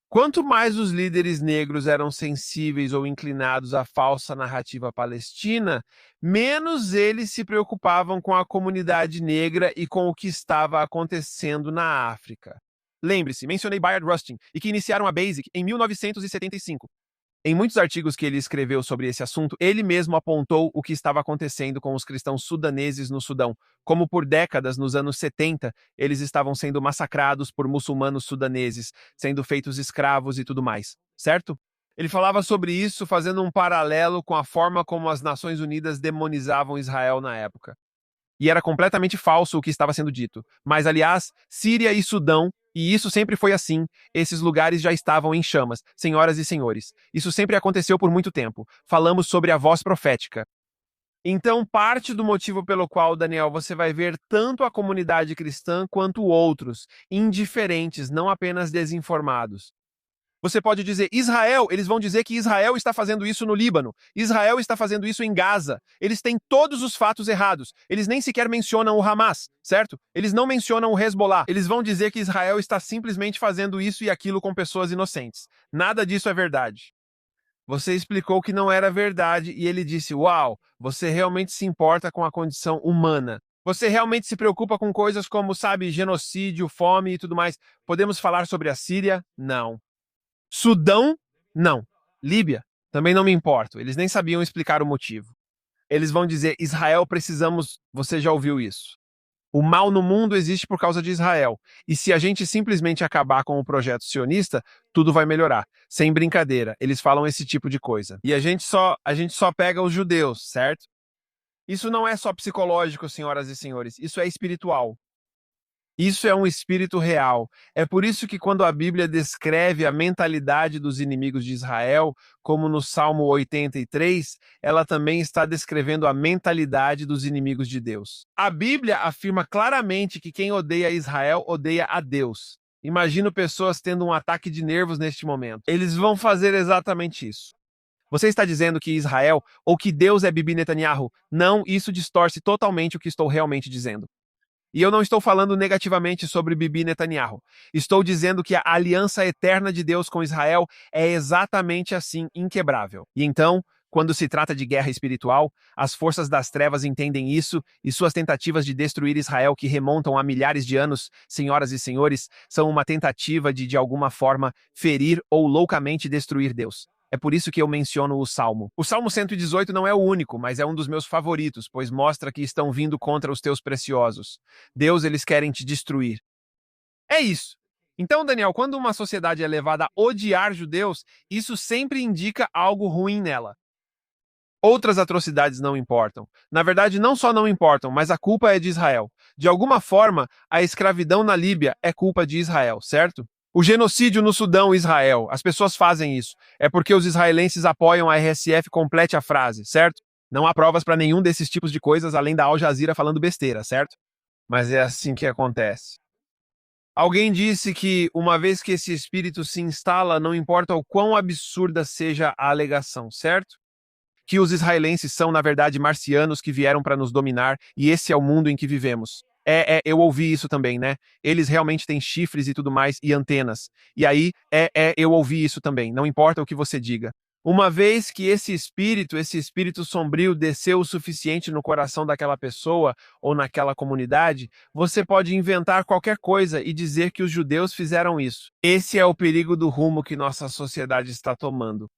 quanto mais os líderes negros eram sensíveis ou inclinados à falsa narrativa palestina, menos eles se preocupavam com a comunidade negra e com o que estava acontecendo na África. Lembre-se, mencionei Bayard Rustin e que iniciaram a Basic em 1975. Em muitos artigos que ele escreveu sobre esse assunto, ele mesmo apontou o que estava acontecendo com os cristãos sudaneses no Sudão, como por décadas, nos anos 70, eles estavam sendo massacrados por muçulmanos sudaneses, sendo feitos escravos e tudo mais, certo? Ele falava sobre isso fazendo um paralelo com a forma como as Nações Unidas demonizavam Israel na época. E era completamente falso o que estava sendo dito. Mas, aliás, Síria e Sudão, e isso sempre foi assim, esses lugares já estavam em chamas, senhoras e senhores. Isso sempre aconteceu por muito tempo. Falamos sobre a voz profética. Então, parte do motivo pelo qual, Daniel, você vai ver tanto a comunidade cristã quanto outros, indiferentes, não apenas desinformados. Você pode dizer Israel, eles vão dizer que Israel está fazendo isso no Líbano, Israel está fazendo isso em Gaza. Eles têm todos os fatos errados. Eles nem sequer mencionam o Hamas, certo? Eles não mencionam o Hezbollah. Eles vão dizer que Israel está simplesmente fazendo isso e aquilo com pessoas inocentes. Nada disso é verdade. Você explicou que não era verdade e ele disse: Uau, você realmente se importa com a condição humana. Você realmente se preocupa com coisas como, sabe, genocídio, fome e tudo mais. Podemos falar sobre a Síria? Não. Sudão? Não. Líbia? Também não me importo. Eles nem sabiam explicar o motivo. Eles vão dizer: Israel, precisamos. Você já ouviu isso. O mal no mundo existe por causa de Israel. E se a gente simplesmente acabar com o projeto sionista, tudo vai melhorar. Sem brincadeira, eles falam esse tipo de coisa. E a gente só pega os judeus, certo? Isso não é só psicológico, senhoras e senhores. Isso é espiritual. Isso é um espírito real. É por isso que quando a Bíblia descreve a mentalidade dos inimigos de Israel, como no Salmo 83, ela também está descrevendo a mentalidade dos inimigos de Deus. A Bíblia afirma claramente que quem odeia Israel odeia a Deus. Imagino pessoas tendo um ataque de nervos neste momento. Eles vão fazer exatamente isso. Você está dizendo que Israel ou que Deus é Bibi Netanyahu? Não, isso distorce totalmente o que estou realmente dizendo. E eu não estou falando negativamente sobre Bibi Netanyahu. Estou dizendo que a aliança eterna de Deus com Israel é exatamente assim, inquebrável. E então, quando se trata de guerra espiritual, as forças das trevas entendem isso e suas tentativas de destruir Israel, que remontam a milhares de anos, senhoras e senhores, são uma tentativa de alguma forma, ferir ou loucamente destruir Deus. É por isso que eu menciono o Salmo. O Salmo 118 não é o único, mas é um dos meus favoritos, pois mostra que estão vindo contra os teus preciosos. Deus, eles querem te destruir. É isso. Então, Daniel, quando uma sociedade é levada a odiar judeus, isso sempre indica algo ruim nela. Outras atrocidades não importam. Na verdade, não só não importam, mas a culpa é de Israel. De alguma forma, a escravidão na Líbia é culpa de Israel, certo? O genocídio no Sudão, Israel. As pessoas fazem isso. É porque os israelenses apoiam a RSF, complete a frase, certo? Não há provas para nenhum desses tipos de coisas além da Al Jazeera falando besteira, certo? Mas é assim que acontece. Alguém disse que, uma vez que esse espírito se instala, não importa o quão absurda seja a alegação, certo? Que os israelenses são, na verdade, marcianos que vieram para nos dominar e esse é o mundo em que vivemos. Eu ouvi isso também, né? Eles realmente têm chifres e tudo mais e antenas. E aí, eu ouvi isso também, não importa o que você diga. Uma vez que esse espírito sombrio desceu o suficiente no coração daquela pessoa ou naquela comunidade, você pode inventar qualquer coisa e dizer que os judeus fizeram isso. Esse é o perigo do rumo que nossa sociedade está tomando.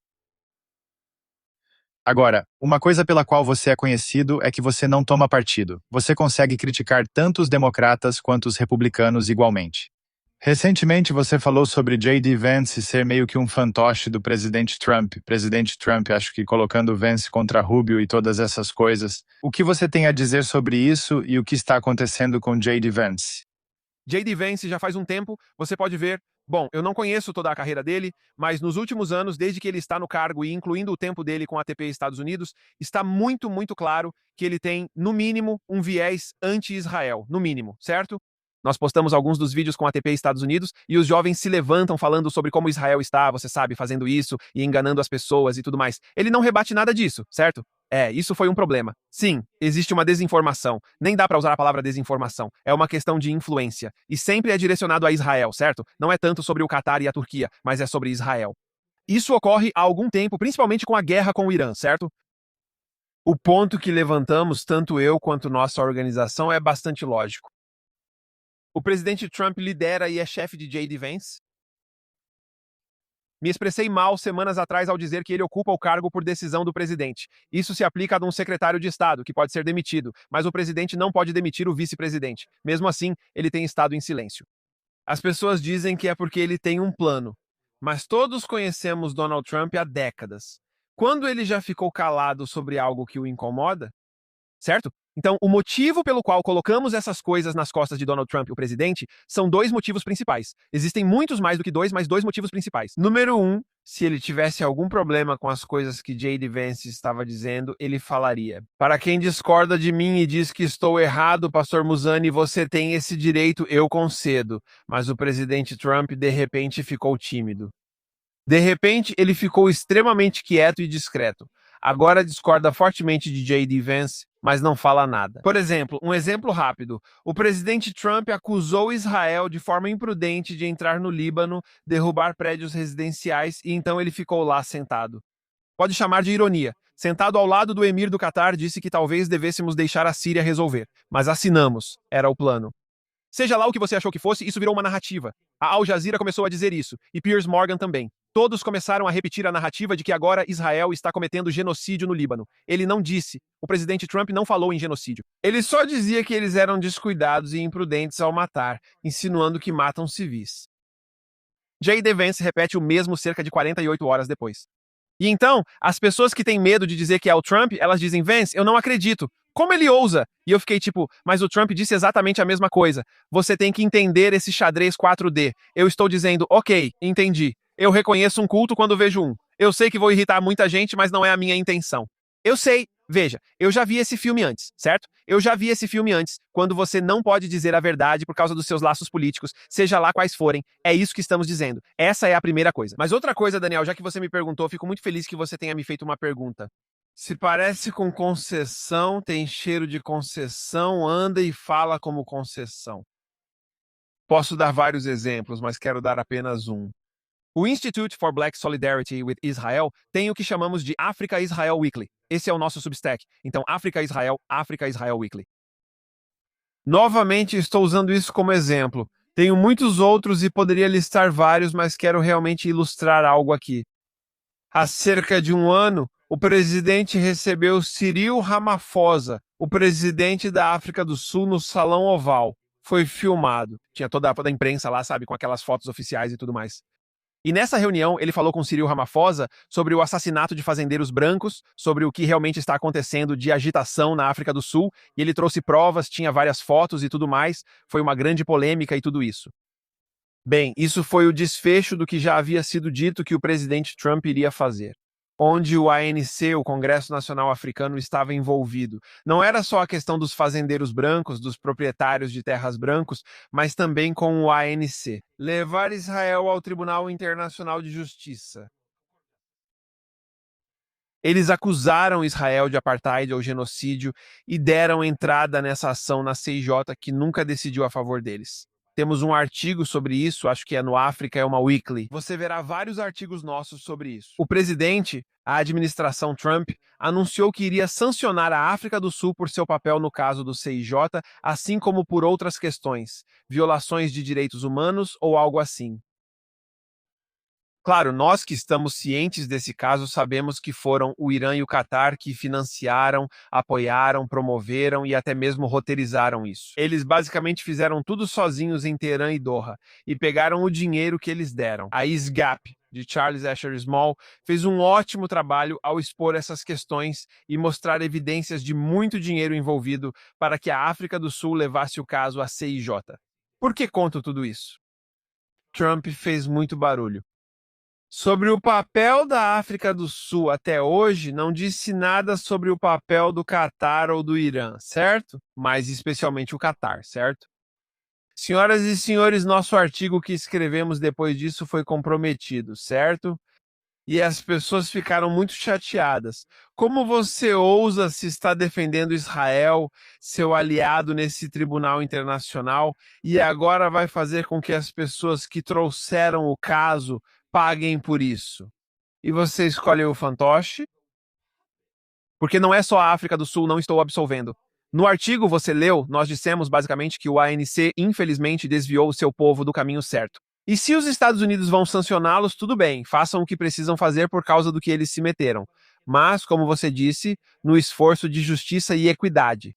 Agora, uma coisa pela qual você é conhecido é que você não toma partido. Você consegue criticar tanto os democratas quanto os republicanos igualmente. Recentemente você falou sobre J.D. Vance ser meio que um fantoche do presidente Trump. Presidente Trump, acho que colocando Vance contra Rubio e todas essas coisas. O que você tem a dizer sobre isso e o que está acontecendo com J.D. Vance? J.D. Vance já faz um tempo, você pode ver. Bom, eu não conheço toda a carreira dele, mas nos últimos anos, desde que ele está no cargo e incluindo o tempo dele com a ATP Estados Unidos, está muito, muito claro que ele tem, no mínimo, um viés anti-Israel, no mínimo, certo? Nós postamos alguns dos vídeos com a ATP Estados Unidos e os jovens se levantam falando sobre como Israel está, você sabe, fazendo isso e enganando as pessoas e tudo mais. Ele não rebate nada disso, certo? Isso foi um problema. Sim, existe uma desinformação. Nem dá para usar a palavra desinformação. É uma questão de influência. E sempre é direcionado a Israel, certo? Não é tanto sobre o Catar e a Turquia, mas é sobre Israel. Isso ocorre há algum tempo, principalmente com a guerra com o Irã, certo? O ponto que levantamos, tanto eu quanto nossa organização, é bastante lógico. O presidente Trump lidera e é chefe de J.D. Vance. Me expressei mal semanas atrás ao dizer que ele ocupa o cargo por decisão do presidente. Isso se aplica a um secretário de Estado, que pode ser demitido, mas o presidente não pode demitir o vice-presidente. Mesmo assim, ele tem estado em silêncio. As pessoas dizem que é porque ele tem um plano, mas todos conhecemos Donald Trump há décadas. Quando ele já ficou calado sobre algo que o incomoda? Certo? Então, o motivo pelo qual colocamos essas coisas nas costas de Donald Trump, o presidente, são dois motivos principais. Existem muitos mais do que dois, mas dois motivos principais. Número um, se ele tivesse algum problema com as coisas que J.D. Vance estava dizendo, ele falaria. Para quem discorda de mim e diz que estou errado, Pastor Musani, você tem esse direito, eu concedo. Mas o presidente Trump, de repente, ficou tímido. De repente, ele ficou extremamente quieto e discreto. Agora discorda fortemente de J.D. Vance, mas não fala nada. Por exemplo, um exemplo rápido. O presidente Trump acusou Israel de forma imprudente de entrar no Líbano, derrubar prédios residenciais e então ele ficou lá sentado. Pode chamar de ironia. Sentado ao lado do emir do Catar, disse que talvez devêssemos deixar a Síria resolver. Mas assinamos. Era o plano. Seja lá o que você achou que fosse, isso virou uma narrativa. A Al Jazeera começou a dizer isso, e Piers Morgan também. Todos começaram a repetir a narrativa de que agora Israel está cometendo genocídio no Líbano. Ele não disse. O presidente Trump não falou em genocídio. Ele só dizia que eles eram descuidados e imprudentes ao matar, insinuando que matam civis. J.D. Vance repete o mesmo cerca de 48 horas depois. E então, as pessoas que têm medo de dizer que é o Trump, elas dizem, Vance, eu não acredito. Como ele ousa? E eu fiquei tipo, mas o Trump disse exatamente a mesma coisa. Você tem que entender esse xadrez 4D. Eu estou dizendo, ok, entendi. Eu reconheço um culto quando vejo um. Eu sei que vou irritar muita gente, mas não é a minha intenção. Eu sei. Veja, eu já vi esse filme antes, certo? Eu já vi esse filme antes, quando você não pode dizer a verdade por causa dos seus laços políticos, seja lá quais forem. É isso que estamos dizendo. Essa é a primeira coisa. Mas outra coisa, Daniel, já que você me perguntou, fico muito feliz que você tenha me feito uma pergunta. Se parece com concessão, tem cheiro de concessão, anda e fala como concessão. Posso dar vários exemplos, mas quero dar apenas um. O Institute for Black Solidarity with Israel tem o que chamamos de África Israel Weekly. Esse é o nosso Substack. Então, África Israel Weekly. Novamente, estou usando isso como exemplo. Tenho muitos outros e poderia listar vários, mas quero realmente ilustrar algo aqui. Há cerca de um ano, o presidente recebeu Cyril Ramaphosa, o presidente da África do Sul, no Salão Oval. Foi filmado. Tinha toda a imprensa lá, sabe, com aquelas fotos oficiais e tudo mais. E nessa reunião, ele falou com Cyril Ramaphosa sobre o assassinato de fazendeiros brancos, sobre o que realmente está acontecendo de agitação na África do Sul, e ele trouxe provas, tinha várias fotos e tudo mais. Foi uma grande polêmica e tudo isso. Bem, isso foi o desfecho do que já havia sido dito que o presidente Trump iria fazer, onde o ANC, o Congresso Nacional Africano, estava envolvido. Não era só a questão dos fazendeiros brancos, dos proprietários de terras brancos, mas também com o ANC. Levar Israel ao Tribunal Internacional de Justiça. Eles acusaram Israel de apartheid ou genocídio e deram entrada nessa ação na CIJ, que nunca decidiu a favor deles. Temos um artigo sobre isso, acho que é no África, é uma weekly. Você verá vários artigos nossos sobre isso. O presidente, a administração Trump, anunciou que iria sancionar a África do Sul por seu papel no caso do CIJ, assim como por outras questões, violações de direitos humanos ou algo assim. Claro, nós que estamos cientes desse caso sabemos que foram o Irã e o Catar que financiaram, apoiaram, promoveram e até mesmo roteirizaram isso. Eles basicamente fizeram tudo sozinhos em Teherã e Doha e pegaram o dinheiro que eles deram. A ISGAP, de Charles Asher Small, fez um ótimo trabalho ao expor essas questões e mostrar evidências de muito dinheiro envolvido para que a África do Sul levasse o caso à CIJ. Por que conto tudo isso? Trump fez muito barulho. Sobre o papel da África do Sul até hoje, não disse nada sobre o papel do Catar ou do Irã, certo? Mas especialmente o Catar, certo? Senhoras e senhores, nosso artigo que escrevemos depois disso foi comprometido, certo? E as pessoas ficaram muito chateadas. Como você ousa se estar defendendo Israel, seu aliado nesse tribunal internacional, e agora vai fazer com que as pessoas que trouxeram o caso paguem por isso? E você escolhe o fantoche? Porque não é só a África do Sul, não estou absolvendo. No artigo você leu, nós dissemos basicamente que o ANC infelizmente desviou o seu povo do caminho certo. E se os Estados Unidos vão sancioná-los, tudo bem, façam o que precisam fazer por causa do que eles se meteram. Mas, como você disse, no esforço de justiça e equidade.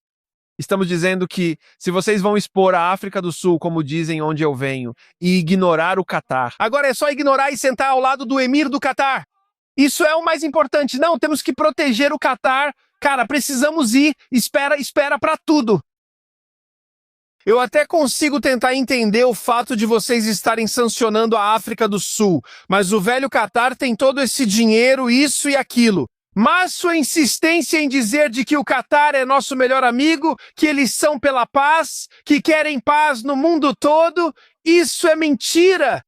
Estamos dizendo que, se vocês vão expor a África do Sul, como dizem onde eu venho, e ignorar o Catar, agora é só ignorar e sentar ao lado do emir do Catar. Isso é o mais importante. Não, temos que proteger o Catar. Cara, precisamos ir. Espera para tudo. Eu até consigo tentar entender o fato de vocês estarem sancionando a África do Sul, mas o velho Catar tem todo esse dinheiro, isso e aquilo. Mas sua insistência em dizer de que o Catar é nosso melhor amigo, que eles são pela paz, que querem paz no mundo todo, isso é mentira!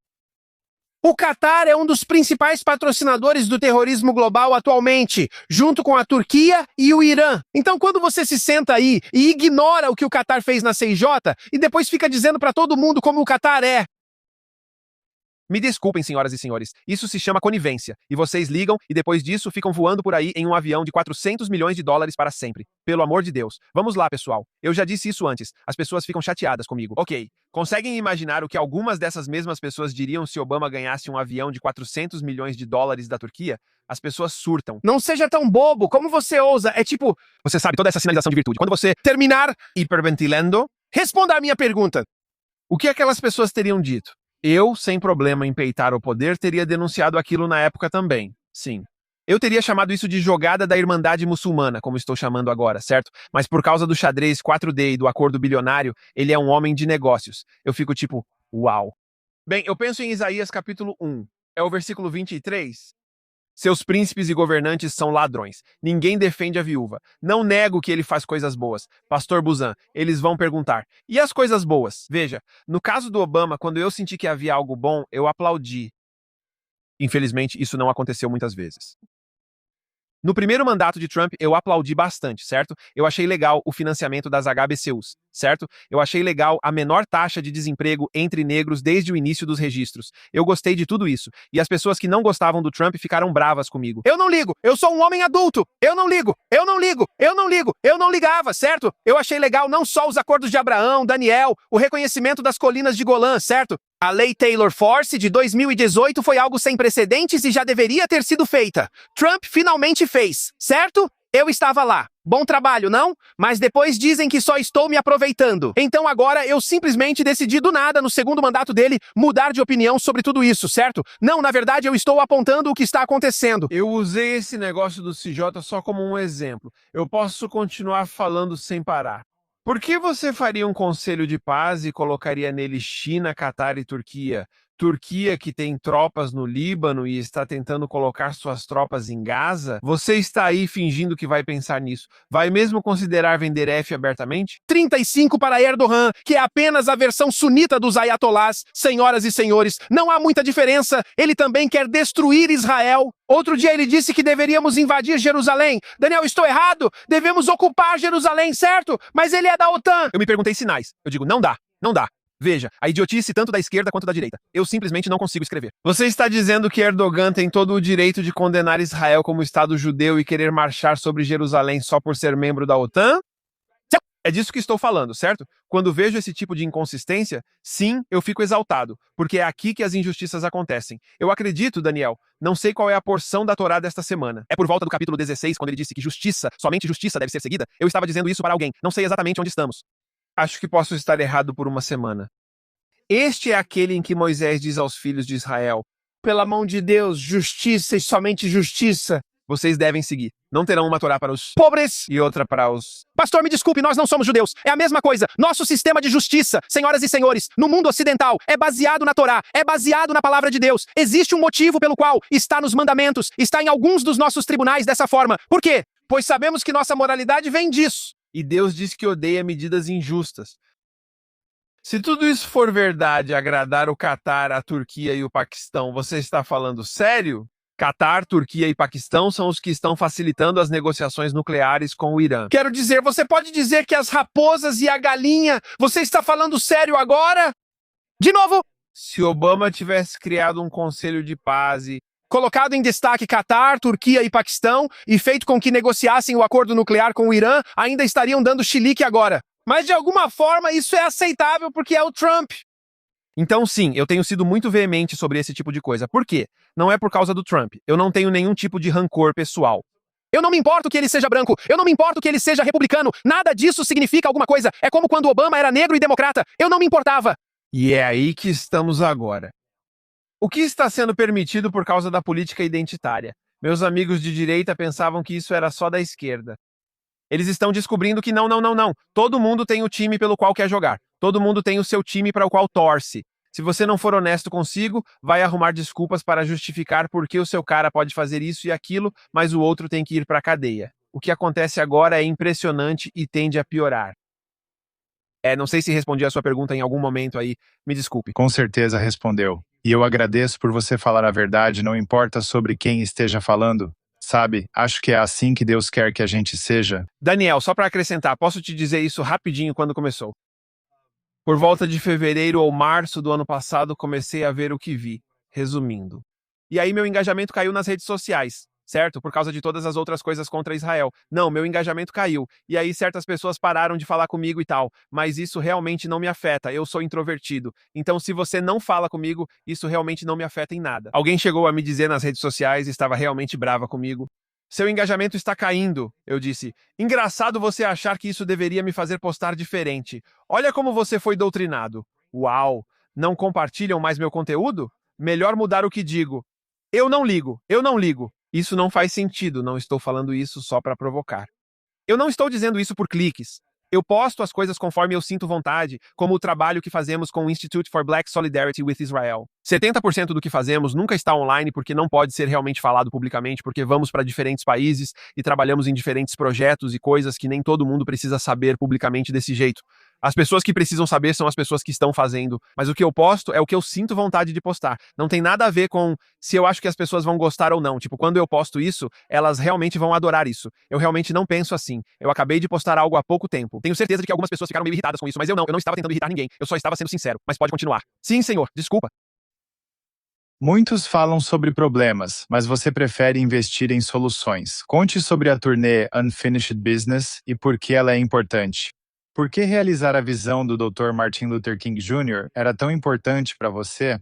O Catar é um dos principais patrocinadores do terrorismo global atualmente, junto com a Turquia e o Irã. Então, quando você se senta aí e ignora o que o Catar fez na CIJ e depois fica dizendo para todo mundo como o Catar é... Me desculpem, senhoras e senhores, isso se chama conivência, e vocês ligam e depois disso ficam voando por aí em um avião de 400 milhões de dólares para sempre. Pelo amor de Deus. Vamos lá, pessoal. Eu já disse isso antes. As pessoas ficam chateadas comigo. Ok. Conseguem imaginar o que algumas dessas mesmas pessoas diriam se Obama ganhasse um avião de 400 milhões de dólares da Turquia? As pessoas surtam. Não seja tão bobo. Como você ousa? É tipo... Você sabe, toda essa sinalização de virtude. Quando você terminar hiperventilando, responda à minha pergunta. O que aquelas pessoas teriam dito? Eu, sem problema em peitar o poder, teria denunciado aquilo na época também. Sim. Eu teria chamado isso de jogada da Irmandade Muçulmana, como estou chamando agora, certo? Mas por causa do xadrez 4D e do acordo bilionário, ele é um homem de negócios. Eu fico tipo, uau. Bem, eu penso em Isaías capítulo 1. É o versículo 23. Seus príncipes e governantes são ladrões. Ninguém defende a viúva. Não nego que ele faz coisas boas. Pastor Buzan, eles vão perguntar. E as coisas boas? Veja, no caso do Obama, quando eu senti que havia algo bom, eu aplaudi. Infelizmente, isso não aconteceu muitas vezes. No primeiro mandato de Trump, eu aplaudi bastante, certo? Eu achei legal o financiamento das HBCUs, certo? Eu achei legal a menor taxa de desemprego entre negros desde o início dos registros. Eu gostei de tudo isso. E as pessoas que não gostavam do Trump ficaram bravas comigo. Eu não ligo! Eu sou um homem adulto! Eu não ligo! Eu não ligo! Eu não ligo! Eu não ligava, certo? Eu achei legal não só os acordos de Abraão, Daniel, o reconhecimento das colinas de Golã, certo? A Lei Taylor Force de 2018 foi algo sem precedentes e já deveria ter sido feita. Trump finalmente fez, certo? Eu estava lá. Bom trabalho, não? Mas depois dizem que só estou me aproveitando. Então agora eu simplesmente decidi do nada, no segundo mandato dele, mudar de opinião sobre tudo isso, certo? Não, na verdade eu estou apontando o que está acontecendo. Eu usei esse negócio do CJ só como um exemplo. Eu posso continuar falando sem parar. Por que você faria um conselho de paz e colocaria nele China, Catar e Turquia? Turquia, que tem tropas no Líbano e está tentando colocar suas tropas em Gaza? Você está aí fingindo que vai pensar nisso. Vai mesmo considerar vender F abertamente? 35 para Erdogan, que é apenas a versão sunita dos ayatolás. Senhoras e senhores, não há muita diferença. Ele também quer destruir Israel. Outro dia ele disse que deveríamos invadir Jerusalém. Daniel, estou errado? Devemos ocupar Jerusalém, certo? Mas ele é da OTAN. Eu me perguntei sinais. Eu digo, não dá, não dá. Veja, a idiotice tanto da esquerda quanto da direita. Eu simplesmente não consigo escrever. Você está dizendo que Erdogan tem todo o direito de condenar Israel como Estado judeu e querer marchar sobre Jerusalém só por ser membro da OTAN? É disso que estou falando, certo? Quando vejo esse tipo de inconsistência, sim, eu fico exaltado, porque é aqui que as injustiças acontecem. Eu acredito, Daniel, não sei qual é a porção da Torá desta semana. É por volta do capítulo 16, quando ele disse que justiça, somente justiça deve ser seguida. Eu estava dizendo isso para alguém. Não sei exatamente onde estamos. Acho que posso estar errado por uma semana. Este é aquele em que Moisés diz aos filhos de Israel: pela mão de Deus, justiça e somente justiça. vocês devem seguir. Não terão uma Torá para os pobres e outra para os... Pastor, me desculpe, nós não somos judeus. É a mesma coisa. Nosso sistema de justiça, senhoras e senhores, no mundo ocidental, é baseado na Torá, é baseado na palavra de Deus. Existe um motivo pelo qual está nos mandamentos, está em alguns dos nossos tribunais dessa forma. Por quê? Pois sabemos que nossa moralidade vem disso. E Deus diz que odeia medidas injustas. Se tudo isso for verdade, agradar o Catar, a Turquia e o Paquistão, você está falando sério? Catar, Turquia e Paquistão são os que estão facilitando as negociações nucleares com o Irã. Quero dizer, você pode dizer que as raposas e a galinha, você está falando sério agora? De novo? Se Obama tivesse criado um conselho de paz e colocado em destaque Catar, Turquia e Paquistão e feito com que negociassem o acordo nuclear com o Irã, ainda estariam dando chilique agora. Mas de alguma forma isso é aceitável porque é o Trump. Então, sim, eu tenho sido muito veemente sobre esse tipo de coisa. Por quê? Não é por causa do Trump. Eu não tenho nenhum tipo de rancor pessoal. Eu não me importo que ele seja branco, eu não me importo que ele seja republicano, nada disso significa alguma coisa. É como quando Obama era negro e democrata, eu não me importava. E é aí que estamos agora. O que está sendo permitido por causa da política identitária? Meus amigos de direita pensavam que isso era só da esquerda. Eles estão descobrindo que não. Todo mundo tem o time pelo qual quer jogar. Todo mundo tem o seu time para o qual torce. Se você não for honesto consigo, vai arrumar desculpas para justificar por que o seu cara pode fazer isso e aquilo, mas o outro tem que ir para a cadeia. O que acontece agora é impressionante e tende a piorar. Não sei se respondi a sua pergunta em algum momento aí. Me desculpe. Com certeza respondeu. E eu agradeço por você falar a verdade, não importa sobre quem esteja falando. Sabe, acho que é assim que Deus quer que a gente seja. Daniel, só para acrescentar, posso te dizer isso rapidinho quando começou. Por volta de fevereiro ou março do ano passado, comecei a ver o que vi, resumindo. E aí meu engajamento caiu nas redes sociais, certo? Por causa de todas as outras coisas contra Israel. Não, meu engajamento caiu. E aí certas pessoas pararam de falar comigo e tal. Mas isso realmente não me afeta, eu sou introvertido. Então se você não fala comigo, isso realmente não me afeta em nada. Alguém chegou a me dizer nas redes sociais e estava realmente brava comigo. Seu engajamento está caindo, eu disse. Engraçado você achar que isso deveria me fazer postar diferente. Olha como você foi doutrinado. Uau! Não compartilham mais meu conteúdo? Melhor mudar o que digo. Eu não ligo. Isso não faz sentido, não estou falando isso só para provocar. Eu não estou dizendo isso por cliques. Eu posto as coisas conforme eu sinto vontade, como o trabalho que fazemos com o Institute for Black Solidarity with Israel. 70% do que fazemos nunca está online porque não pode ser realmente falado publicamente, porque vamos para diferentes países e trabalhamos em diferentes projetos e coisas que nem todo mundo precisa saber publicamente desse jeito. As pessoas que precisam saber são as pessoas que estão fazendo, mas o que eu posto é o que eu sinto vontade de postar. Não tem nada a ver com se eu acho que as pessoas vão gostar ou não. Tipo, quando eu posto isso, elas realmente vão adorar isso. Eu realmente não penso assim. Eu acabei de postar algo há pouco tempo. Tenho certeza de que algumas pessoas ficaram meio irritadas com isso, mas eu não estava tentando irritar ninguém. Eu só estava sendo sincero, mas pode continuar. Sim, senhor, desculpa. Muitos falam sobre problemas, mas você prefere investir em soluções. Conte sobre a turnê Unfinished Business e por que ela é importante. Por que realizar a visão do Dr. Martin Luther King Jr. era tão importante para você?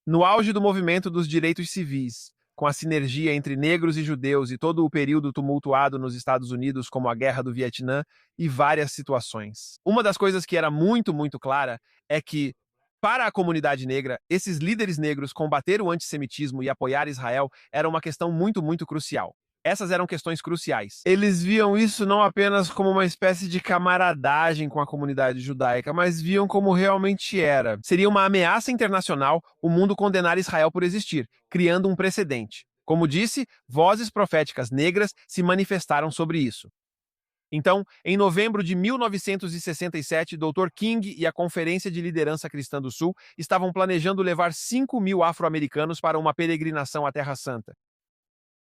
No auge do movimento dos direitos civis, com a sinergia entre negros e judeus e todo o período tumultuado nos Estados Unidos, como a Guerra do Vietnã e várias situações. Uma das coisas que era muito clara é que, para a comunidade negra, esses líderes negros combater o antissemitismo e apoiar Israel era uma questão muito crucial. Essas eram questões cruciais. Eles viam isso não apenas como uma espécie de camaradagem com a comunidade judaica, mas viam como realmente era. Seria uma ameaça internacional o mundo condenar Israel por existir, criando um precedente. Como disse, vozes proféticas negras se manifestaram sobre isso. Então, em novembro de 1967, Dr. King e a Conferência de Liderança Cristã do Sul estavam planejando levar 5.000 afro-americanos para uma peregrinação à Terra Santa.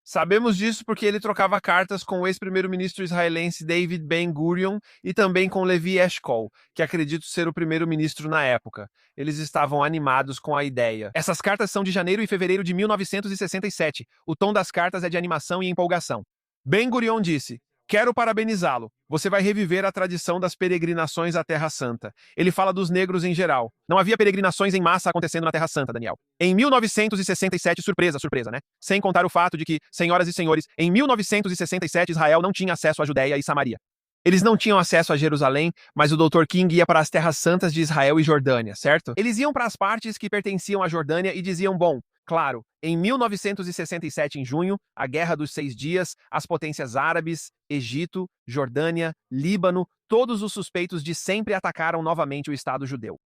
Sabemos disso porque ele trocava cartas com o ex-primeiro-ministro israelense David Ben-Gurion e também com Levi Eshkol, que acredito ser o primeiro-ministro na época. Eles estavam animados com a ideia. Essas cartas são de janeiro e fevereiro de 1967. O tom das cartas é de animação e empolgação. Ben-Gurion disse: "Quero parabenizá-lo. Você vai reviver a tradição das peregrinações à Terra Santa." Ele fala dos negros em geral. Não havia peregrinações em massa acontecendo na Terra Santa, Daniel. Em 1967, surpresa, né? Sem contar o fato de que, senhoras e senhores, em 1967 Israel não tinha acesso à Judéia e Samaria. Eles não tinham acesso a Jerusalém, mas o Dr. King ia para as terras santas de Israel e Jordânia, certo? Eles iam para as partes que pertenciam à Jordânia e diziam, bom, Claro, em 1967, em junho, a Guerra dos 6 Dias, as potências árabes, Egito, Jordânia, Líbano, todos os suspeitos de sempre atacaram novamente o Estado judeu.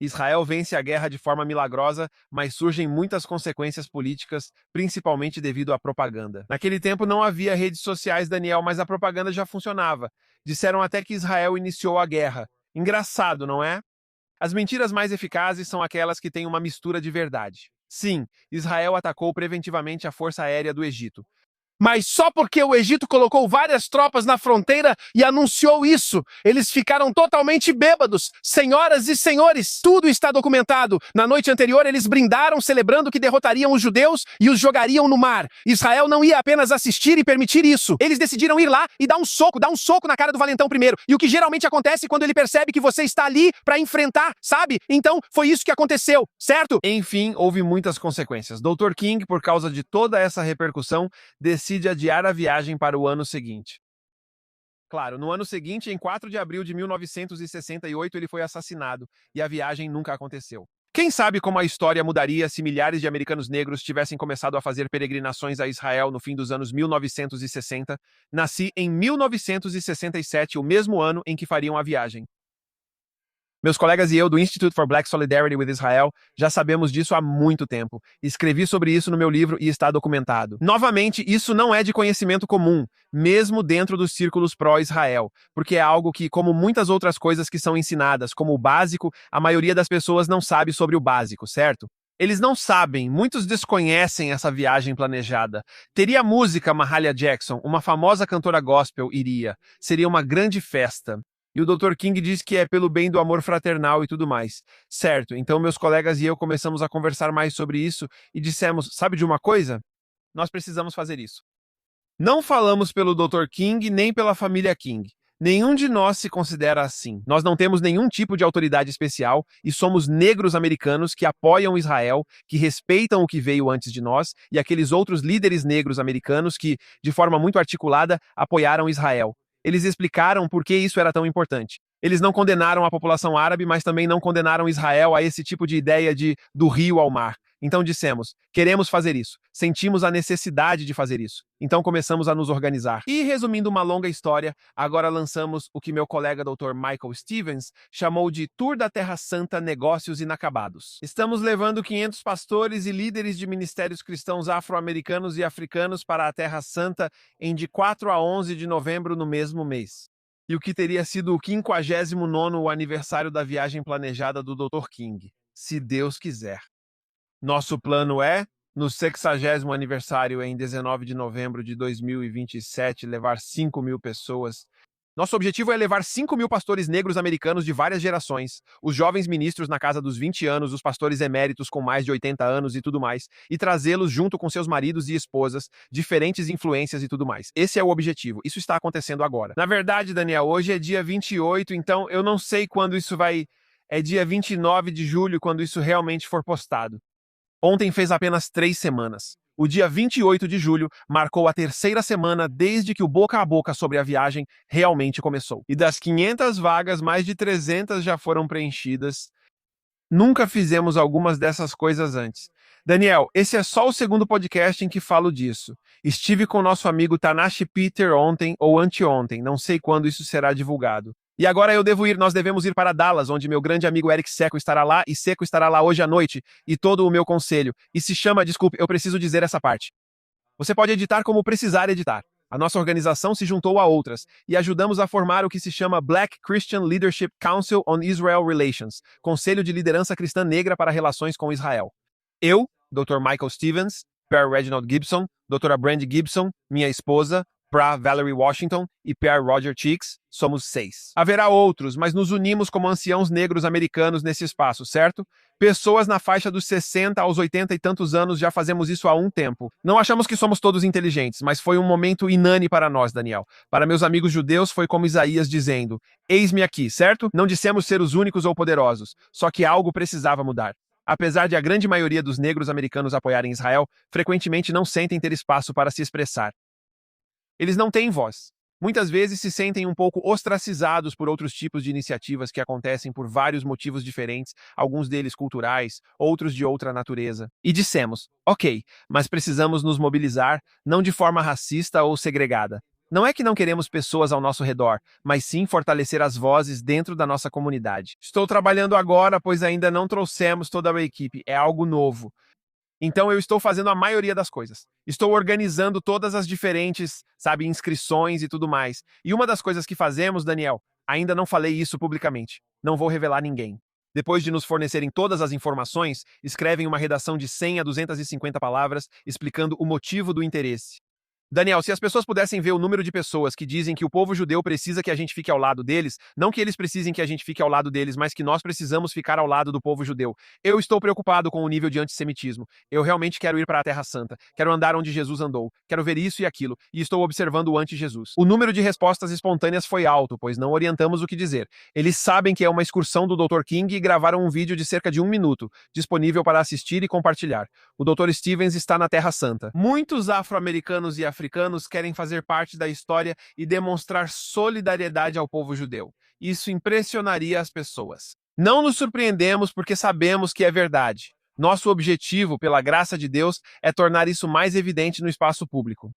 Israel vence a guerra de forma milagrosa, mas surgem muitas consequências políticas, principalmente devido à propaganda. Naquele tempo não havia redes sociais, Daniel, mas a propaganda já funcionava. Disseram até que Israel iniciou a guerra. Engraçado, não é? As mentiras mais eficazes são aquelas que têm uma mistura de verdade. Sim, Israel atacou preventivamente a Força Aérea do Egito. Mas só porque o Egito colocou várias tropas na fronteira e anunciou isso, eles ficaram totalmente bêbados. Senhoras e senhores, tudo está documentado. Na noite anterior, eles brindaram celebrando que derrotariam os judeus e os jogariam no mar. Israel não ia apenas assistir e permitir isso. Eles decidiram ir lá e dar um soco na cara do valentão primeiro. E o que geralmente acontece quando ele percebe que você está ali para enfrentar, sabe? Então, foi isso que aconteceu, certo? Enfim, houve muitas consequências. Dr. King, por causa de toda essa repercussão, decide adiar a viagem para o ano seguinte. Claro, no ano seguinte, em 4 de abril de 1968, ele foi assassinado e a viagem nunca aconteceu. Quem sabe como a história mudaria se milhares de americanos negros tivessem começado a fazer peregrinações a Israel no fim dos anos 1960? Nasci em 1967, o mesmo ano em que fariam a viagem. Meus colegas e eu do Institute for Black Solidarity with Israel já sabemos disso há muito tempo. Escrevi sobre isso no meu livro e está documentado. Novamente, isso não é de conhecimento comum, mesmo dentro dos círculos pró-Israel, porque é algo que, como muitas outras coisas que são ensinadas, como o básico, a maioria das pessoas não sabe sobre o básico, certo? Eles não sabem, muitos desconhecem essa viagem planejada. Teria música, Mahalia Jackson, uma famosa cantora gospel, iria. Seria uma grande festa. E o Dr. King diz que é pelo bem do amor fraternal e tudo mais. Certo, então meus colegas e eu começamos a conversar mais sobre isso e dissemos, sabe de uma coisa? Nós precisamos fazer isso. Não falamos pelo Dr. King nem pela família King. Nenhum de nós se considera assim. Nós não temos nenhum tipo de autoridade especial e somos negros americanos que apoiam Israel, que respeitam o que veio antes de nós e aqueles outros líderes negros americanos que, de forma muito articulada, apoiaram Israel. Eles explicaram por que isso era tão importante. Eles não condenaram a população árabe, mas também não condenaram Israel a esse tipo de ideia de do rio ao mar. Então dissemos, queremos fazer isso. Sentimos a necessidade de fazer isso. Então começamos a nos organizar. E resumindo uma longa história, agora lançamos o que meu colega Dr. Michael Stevens chamou de Tour da Terra Santa Negócios Inacabados. Estamos levando 500 pastores e líderes de ministérios cristãos afro-americanos e africanos para a Terra Santa em de 4 a 11 de novembro no mesmo mês. E o que teria sido o 59º aniversário da viagem planejada do Dr. King, se Deus quiser. Nosso plano é, no 60º aniversário em 19 de novembro de 2027, levar 5.000 pessoas. Nosso objetivo é levar 5.000 pastores negros americanos de várias gerações, os jovens ministros na casa dos 20 anos, os pastores eméritos com mais de 80 anos e tudo mais, e trazê-los junto com seus maridos e esposas, diferentes influências e tudo mais. Esse é o objetivo. Isso está acontecendo agora. Na verdade, Daniel, hoje é dia 28, então eu não sei quando isso vai... É dia 29 de julho quando isso realmente for postado. Ontem fez apenas 3 semanas. O dia 28 de julho marcou a 3ª semana desde que o boca a boca sobre a viagem realmente começou. E das 500 vagas, mais de 300 já foram preenchidas. Nunca fizemos algumas dessas coisas antes. Daniel, esse é só o segundo podcast em que falo disso. Estive com nosso amigo Tanashi Peter ontem ou anteontem, não sei quando isso será divulgado. E agora nós devemos ir para Dallas, onde meu grande amigo Eric Seco estará lá e Seco estará lá hoje à noite, e todo o meu conselho. E se chama, desculpe, eu preciso dizer essa parte. Você pode editar como precisar editar. A nossa organização se juntou a outras e ajudamos a formar o que se chama Black Christian Leadership Council on Israel Relations, Conselho de Liderança Cristã Negra para Relações com Israel. Eu, Dr. Michael Stevens, Per Reginald Gibson, Dra. Brandy Gibson, minha esposa, Pra Valerie Washington e Per Roger Cheeks, somos 6. Haverá outros, mas nos unimos como anciãos negros americanos nesse espaço, certo? Pessoas na faixa dos 60 aos 80 e tantos anos já fazemos isso há um tempo. Não achamos que somos todos inteligentes, mas foi um momento inane para nós, Daniel. Para meus amigos judeus foi como Isaías dizendo, eis-me aqui, certo? Não dissemos ser os únicos ou poderosos, só que algo precisava mudar. Apesar de a grande maioria dos negros americanos apoiarem Israel, frequentemente não sentem ter espaço para se expressar. Eles não têm voz. muitas vezes se sentem um pouco ostracizados por outros tipos de iniciativas que acontecem por vários motivos diferentes, alguns deles culturais, outros de outra natureza. E dissemos, ok, mas precisamos nos mobilizar, não de forma racista ou segregada. Não é que não queremos pessoas ao nosso redor, mas sim fortalecer as vozes dentro da nossa comunidade. Estou trabalhando agora, pois ainda não trouxemos toda a equipe, é algo novo. Então eu estou fazendo a maioria das coisas. Estou organizando todas as diferentes, inscrições e tudo mais. E uma das coisas que fazemos, Daniel, ainda não falei isso publicamente. Não vou revelar ninguém. Depois de nos fornecerem todas as informações, escrevem uma redação de 100 a 250 palavras explicando o motivo do interesse. Daniel, se as pessoas pudessem ver o número de pessoas que dizem que o povo judeu precisa que a gente fique ao lado deles, não que eles precisem que a gente fique ao lado deles, mas que nós precisamos ficar ao lado do povo judeu. Eu estou preocupado com o nível de antissemitismo. Eu realmente quero ir para a Terra Santa. Quero andar onde Jesus andou. Quero ver isso e aquilo. E estou observando o anti-Jesus. O número de respostas espontâneas foi alto, pois não orientamos o que dizer. Eles sabem que é uma excursão do Dr. King e gravaram um vídeo de cerca de 1 minuto, disponível para assistir e compartilhar. O Dr. Stevens está na Terra Santa. Muitos afro-americanos e africanos querem fazer parte da história e demonstrar solidariedade ao povo judeu. Isso impressionaria as pessoas. Não nos surpreendemos porque sabemos que é verdade. Nosso objetivo, pela graça de Deus, é tornar isso mais evidente no espaço público.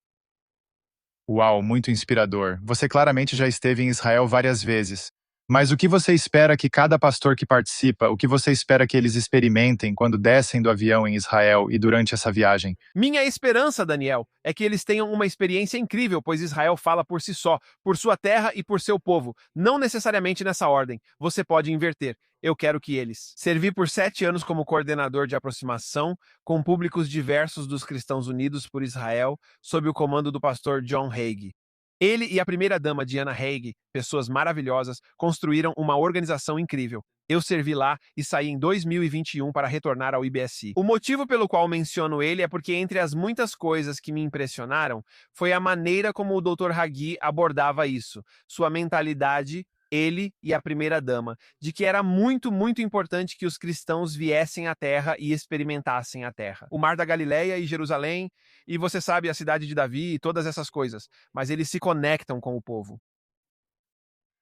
Uau, muito inspirador. Você claramente já esteve em Israel várias vezes. Mas o que você espera que cada pastor que participa, o que você espera que eles experimentem quando descem do avião em Israel e durante essa viagem? Minha esperança, Daniel, é que eles tenham uma experiência incrível, pois Israel fala por si só, por sua terra e por seu povo. Não necessariamente nessa ordem. Você pode inverter. Eu quero que eles. Servi por 7 anos como coordenador de aproximação com públicos diversos dos Cristãos Unidos por Israel, sob o comando do pastor John Hagee. Ele e a primeira-dama Diana Hagee, pessoas maravilhosas, construíram uma organização incrível. Eu servi lá e saí em 2021 para retornar ao IBSI. O motivo pelo qual menciono ele é porque entre as muitas coisas que me impressionaram foi a maneira como o Dr. Hagee abordava isso, sua mentalidade, ele e a primeira-dama, de que era muito, muito importante que os cristãos viessem à Terra e experimentassem a Terra. O Mar da Galileia e Jerusalém, e você sabe, a cidade de Davi e todas essas coisas, mas eles se conectam com o povo.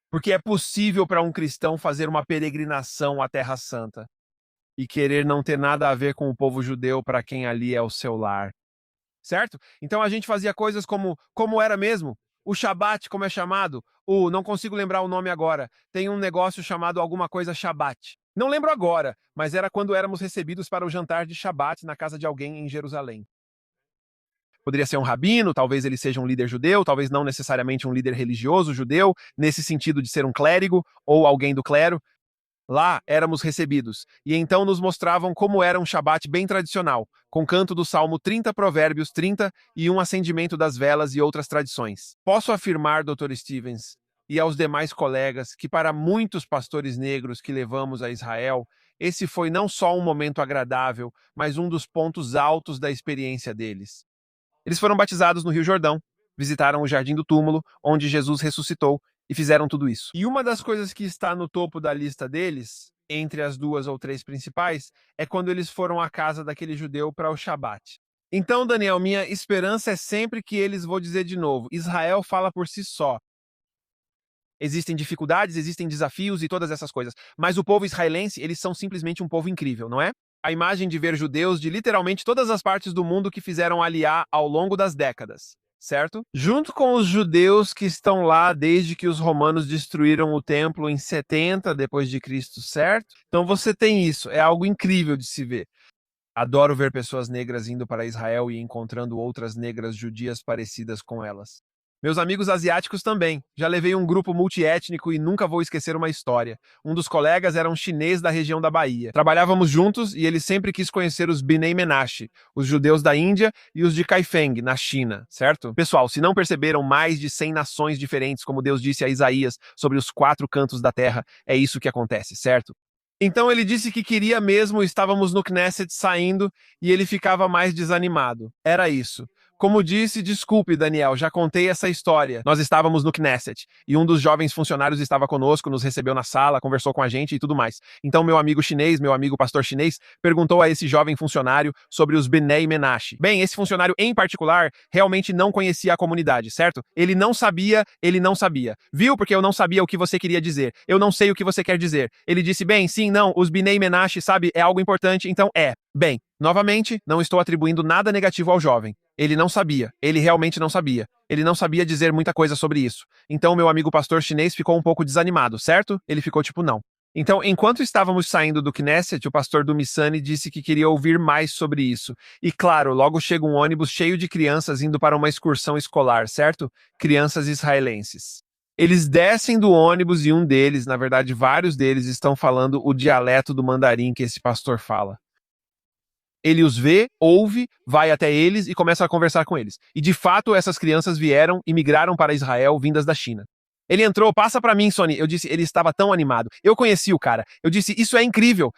Porque é possível para um cristão fazer uma peregrinação à Terra Santa e querer não ter nada a ver com o povo judeu para quem ali é o seu lar. Certo? Então a gente fazia coisas como era mesmo. O Shabat, como é chamado? Não consigo lembrar o nome agora. Tem um negócio chamado alguma coisa Shabat. Não lembro agora, mas era quando éramos recebidos para o jantar de Shabat na casa de alguém em Jerusalém. Poderia ser um rabino, talvez ele seja um líder judeu, talvez não necessariamente um líder religioso judeu, nesse sentido de ser um clérigo ou alguém do clero. Lá éramos recebidos, e então nos mostravam como era um Shabat bem tradicional, com canto do Salmo 30, Provérbios 30 e um acendimento das velas e outras tradições. Posso afirmar, Dr. Stevens, e aos demais colegas, que para muitos pastores negros que levamos a Israel, esse foi não só um momento agradável, mas um dos pontos altos da experiência deles. Eles foram batizados no Rio Jordão, visitaram o Jardim do Túmulo, onde Jesus ressuscitou, e fizeram tudo isso. E uma das coisas que está no topo da lista deles, entre as 2 ou 3 principais, é quando eles foram à casa daquele judeu para o Shabat. Então, Daniel, minha esperança é sempre que eles, vou dizer de novo, Israel fala por si só. Existem dificuldades, existem desafios e todas essas coisas, mas o povo israelense, eles são simplesmente um povo incrível, não é? A imagem de ver judeus de literalmente todas as partes do mundo que fizeram aliar ao longo das décadas. Certo? Junto com os judeus que estão lá desde que os romanos destruíram o templo em 70 depois de Cristo, certo? Então você tem isso, é algo incrível de se ver. Adoro ver pessoas negras indo para Israel e encontrando outras negras judias parecidas com elas. Meus amigos asiáticos também. Já levei um grupo multiétnico e nunca vou esquecer uma história. Um dos colegas era um chinês da região da Bahia. Trabalhávamos juntos e ele sempre quis conhecer os Bnei Menashe, os judeus da Índia e os de Kaifeng, na China, certo? Pessoal, se não perceberam mais de 100 nações diferentes, como Deus disse a Isaías, sobre os 4 cantos da terra, é isso que acontece, certo? Então ele disse que queria mesmo, estávamos no Knesset saindo e ele ficava mais desanimado. Era isso. Como disse, desculpe, Daniel, já contei essa história. Nós estávamos no Knesset, e um dos jovens funcionários estava conosco, nos recebeu na sala, conversou com a gente e tudo mais. Então meu amigo chinês, meu amigo pastor chinês, perguntou a esse jovem funcionário sobre os Bnei Menashe. Bem, esse funcionário em particular realmente não conhecia a comunidade, certo? Ele não sabia. Viu? Porque eu não sabia o que você queria dizer. Eu não sei o que você quer dizer. Ele disse, bem, sim, não, os Bnei Menashe, sabe, é algo importante, então é. Bem, novamente, não estou atribuindo nada negativo ao jovem. Ele não sabia. Ele realmente não sabia. Ele não sabia dizer muita coisa sobre isso. Então, meu amigo pastor chinês ficou um pouco desanimado, certo? Ele ficou tipo, não. Então, enquanto estávamos saindo do Knesset, o pastor do Missani disse que queria ouvir mais sobre isso. E claro, logo chega um ônibus cheio de crianças indo para uma excursão escolar, certo? Crianças israelenses. Eles descem do ônibus e um deles, na verdade vários deles, estão falando o dialeto do mandarim que esse pastor fala. Ele os vê, ouve, vai até eles e começa a conversar com eles. E de fato, essas crianças vieram e migraram para Israel vindas da China. Ele entrou, passa pra mim, Sony. Eu disse, ele estava tão animado. Eu conheci o cara. Eu disse, isso é incrível,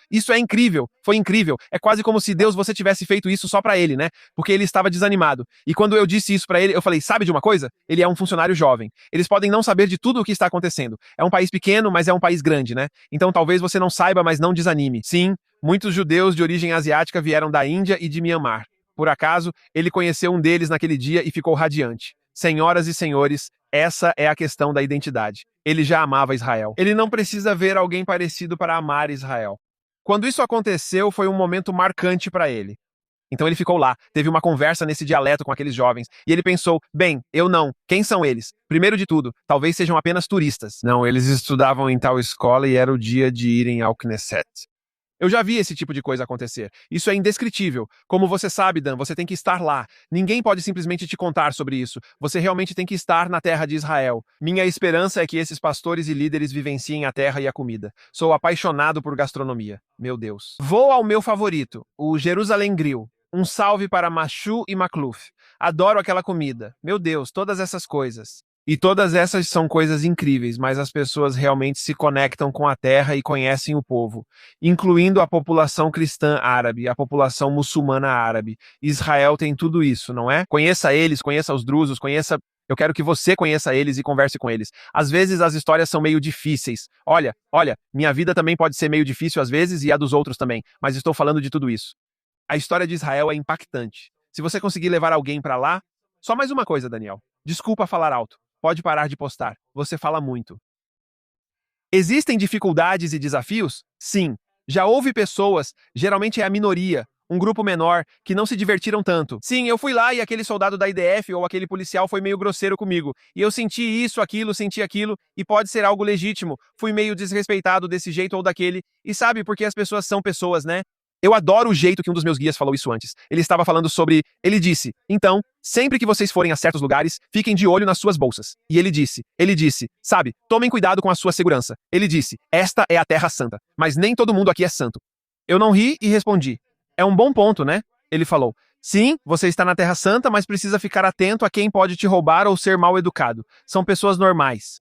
foi incrível. É quase como se Deus você tivesse feito isso só pra ele, né? Porque ele estava desanimado. E quando eu disse isso pra ele, eu falei, sabe de uma coisa? Ele é um funcionário jovem. Eles podem não saber de tudo o que está acontecendo. É um país pequeno, mas é um país grande, né? Então talvez você não saiba, mas não desanime. Sim, muitos judeus de origem asiática vieram da Índia e de Mianmar. Por acaso, ele conheceu um deles naquele dia e ficou radiante. Senhoras e senhores, essa é a questão da identidade. Ele já amava Israel. Ele não precisa ver alguém parecido para amar Israel. Quando isso aconteceu, foi um momento marcante para ele. Então ele ficou lá, teve uma conversa nesse dialeto com aqueles jovens, e ele pensou, bem, eu não, quem são eles? Primeiro de tudo, talvez sejam apenas turistas. Não, eles estudavam em tal escola e era o dia de irem ao Knesset. Eu já vi esse tipo de coisa acontecer. Isso é indescritível. Como você sabe, Dan, você tem que estar lá. Ninguém pode simplesmente te contar sobre isso. Você realmente tem que estar na terra de Israel. Minha esperança é que esses pastores e líderes vivenciem a terra e a comida. Sou apaixonado por gastronomia. Meu Deus. Vou ao meu favorito, o Jerusalém Grill. Um salve para Machu e Makluf. Adoro aquela comida. Meu Deus, todas essas coisas. E todas essas são coisas incríveis, mas as pessoas realmente se conectam com a terra e conhecem o povo, incluindo a população cristã árabe, a população muçulmana árabe. Israel tem tudo isso, não é? Conheça eles, conheça os drusos, conheça... Eu quero que você conheça eles e converse com eles. Às vezes as histórias são meio difíceis. Olha, minha vida também pode ser meio difícil às vezes e a dos outros também, mas estou falando de tudo isso. A história de Israel é impactante. Se você conseguir levar alguém para lá... Só mais uma coisa, Daniel. Desculpa falar alto. Pode parar de postar. Você fala muito. Existem dificuldades e desafios? Sim. Já houve pessoas, geralmente é a minoria, um grupo menor, que não se divertiram tanto. Sim, eu fui lá e aquele soldado da IDF ou aquele policial foi meio grosseiro comigo. E eu senti isso, aquilo, senti aquilo, e pode ser algo legítimo. Fui meio desrespeitado desse jeito ou daquele. E sabe, porque as pessoas são pessoas, né? Eu adoro o jeito que um dos meus guias falou isso antes. Ele estava falando sobre... Ele disse, então, sempre que vocês forem a certos lugares, fiquem de olho nas suas bolsas. E ele disse, sabe, tomem cuidado com a sua segurança. Ele disse, esta é a Terra Santa, mas nem todo mundo aqui é santo. Eu não ri e respondi, é um bom ponto, né? Ele falou, sim, você está na Terra Santa, mas precisa ficar atento a quem pode te roubar ou ser mal educado. São pessoas normais.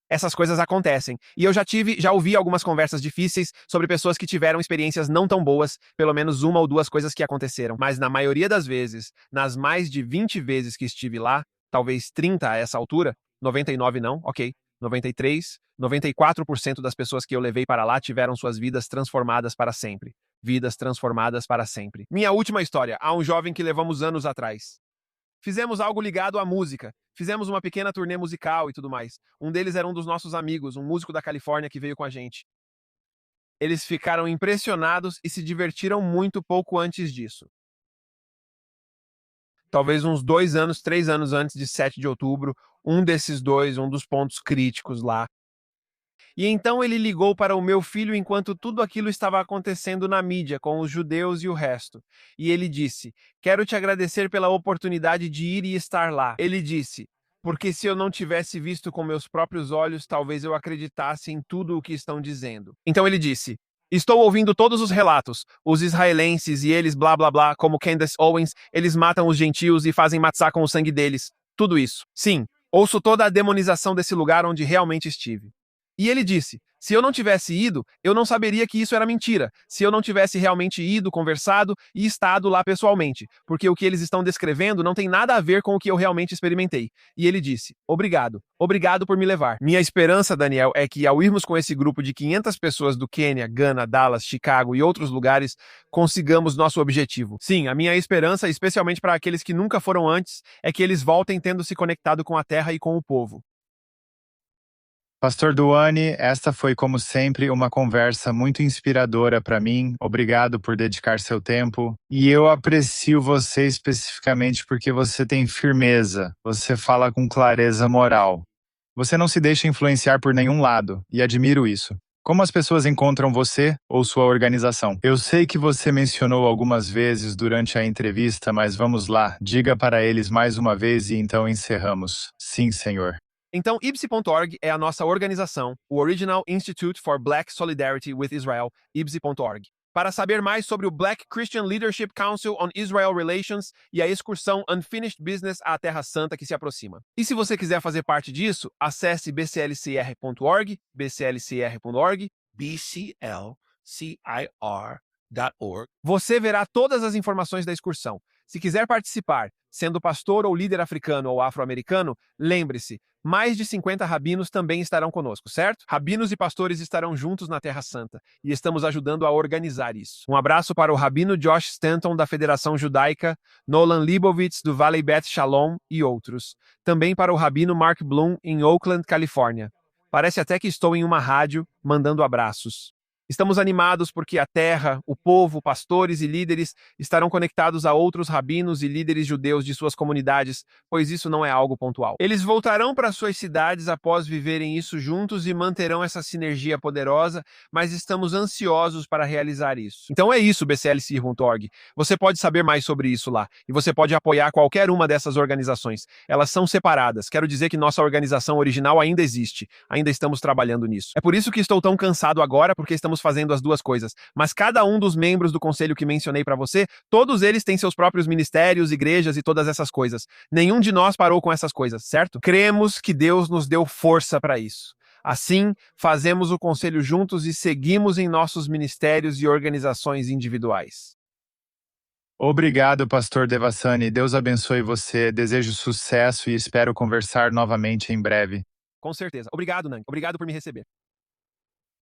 Essas coisas acontecem. E eu já ouvi algumas conversas difíceis sobre pessoas que tiveram experiências não tão boas, pelo menos uma ou duas coisas que aconteceram. Mas na maioria das vezes, nas mais de 20 vezes que estive lá, talvez 30 a essa altura, 99 não, ok, 93, 94% das pessoas que eu levei para lá tiveram suas vidas transformadas para sempre. Vidas transformadas para sempre. Minha última história, há um jovem que levamos anos atrás. Fizemos algo ligado à música. Fizemos uma pequena turnê musical e tudo mais. Um deles era um dos nossos amigos, um músico da Califórnia que veio com a gente. Eles ficaram impressionados e se divertiram muito pouco antes disso. Talvez uns 2 anos, 3 anos antes de 7 de outubro, um desses dois, um dos pontos críticos lá. E então ele ligou para o meu filho enquanto tudo aquilo estava acontecendo na mídia, com os judeus e o resto. E ele disse, quero te agradecer pela oportunidade de ir e estar lá. Ele disse, porque se eu não tivesse visto com meus próprios olhos, talvez eu acreditasse em tudo o que estão dizendo. Então ele disse, estou ouvindo todos os relatos, os israelenses e eles blá blá blá, como Candace Owens, eles matam os gentios e fazem matzá com o sangue deles. Tudo isso. Sim, ouço toda a demonização desse lugar onde realmente estive. E ele disse: se eu não tivesse ido, eu não saberia que isso era mentira. Se eu não tivesse realmente ido, conversado e estado lá pessoalmente, porque o que eles estão descrevendo não tem nada a ver com o que eu realmente experimentei. E ele disse: obrigado. Obrigado por me levar. Minha esperança, Daniel, é que ao irmos com esse grupo de 500 pessoas do Quênia, Gana, Dallas, Chicago e outros lugares, consigamos nosso objetivo. Sim, a minha esperança, especialmente para aqueles que nunca foram antes, é que eles voltem tendo se conectado com a terra e com o povo. Pastor Duane, esta foi, como sempre, uma conversa muito inspiradora para mim. Obrigado por dedicar seu tempo. E eu aprecio você especificamente porque você tem firmeza, você fala com clareza moral. Você não se deixa influenciar por nenhum lado, e admiro isso. Como as pessoas encontram você ou sua organização? Eu sei que você mencionou algumas vezes durante a entrevista, mas vamos lá, diga para eles mais uma vez e então encerramos. Sim, senhor. Então, IBSI.org é a nossa organização, o Original Institute for Black Solidarity with Israel, IBSI.org. Para saber mais sobre o Black Christian Leadership Council on Israel Relations e a excursão Unfinished Business à Terra Santa que se aproxima. E se você quiser fazer parte disso, acesse bclcr.org, bclcr.org, bclcir.org. Você verá todas as informações da excursão. Se quiser participar, sendo pastor ou líder africano ou afro-americano, lembre-se, mais de 50 rabinos também estarão conosco, certo? Rabinos e pastores estarão juntos na Terra Santa e estamos ajudando a organizar isso. Um abraço para o rabino Josh Stanton da Federação Judaica, Nolan Leibovitz do Valley Beth Shalom e outros. Também para o rabino Mark Bloom em Oakland, Califórnia. Parece até que estou em uma rádio mandando abraços. Estamos animados porque a terra, o povo, pastores e líderes estarão conectados a outros rabinos e líderes judeus de suas comunidades, pois isso não é algo pontual. Eles voltarão para suas cidades após viverem isso juntos e manterão essa sinergia poderosa, mas estamos ansiosos para realizar isso. Então é isso, bclcir.org. Você pode saber mais sobre isso lá, e você pode apoiar qualquer uma dessas organizações. Elas são separadas. Quero dizer que nossa organização original ainda existe. Ainda estamos trabalhando nisso. É por isso que estou tão cansado agora, porque estamos fazendo as duas coisas. Mas cada um dos membros do conselho que mencionei para você, todos eles têm seus próprios ministérios, igrejas e todas essas coisas. Nenhum de nós parou com essas coisas, certo? Cremos que Deus nos deu força para isso. Assim, fazemos o conselho juntos e seguimos em nossos ministérios e organizações individuais. Obrigado, pastor Devassani. Deus abençoe você. Desejo sucesso e espero conversar novamente em breve. Com certeza. Obrigado, Nang. Obrigado por me receber.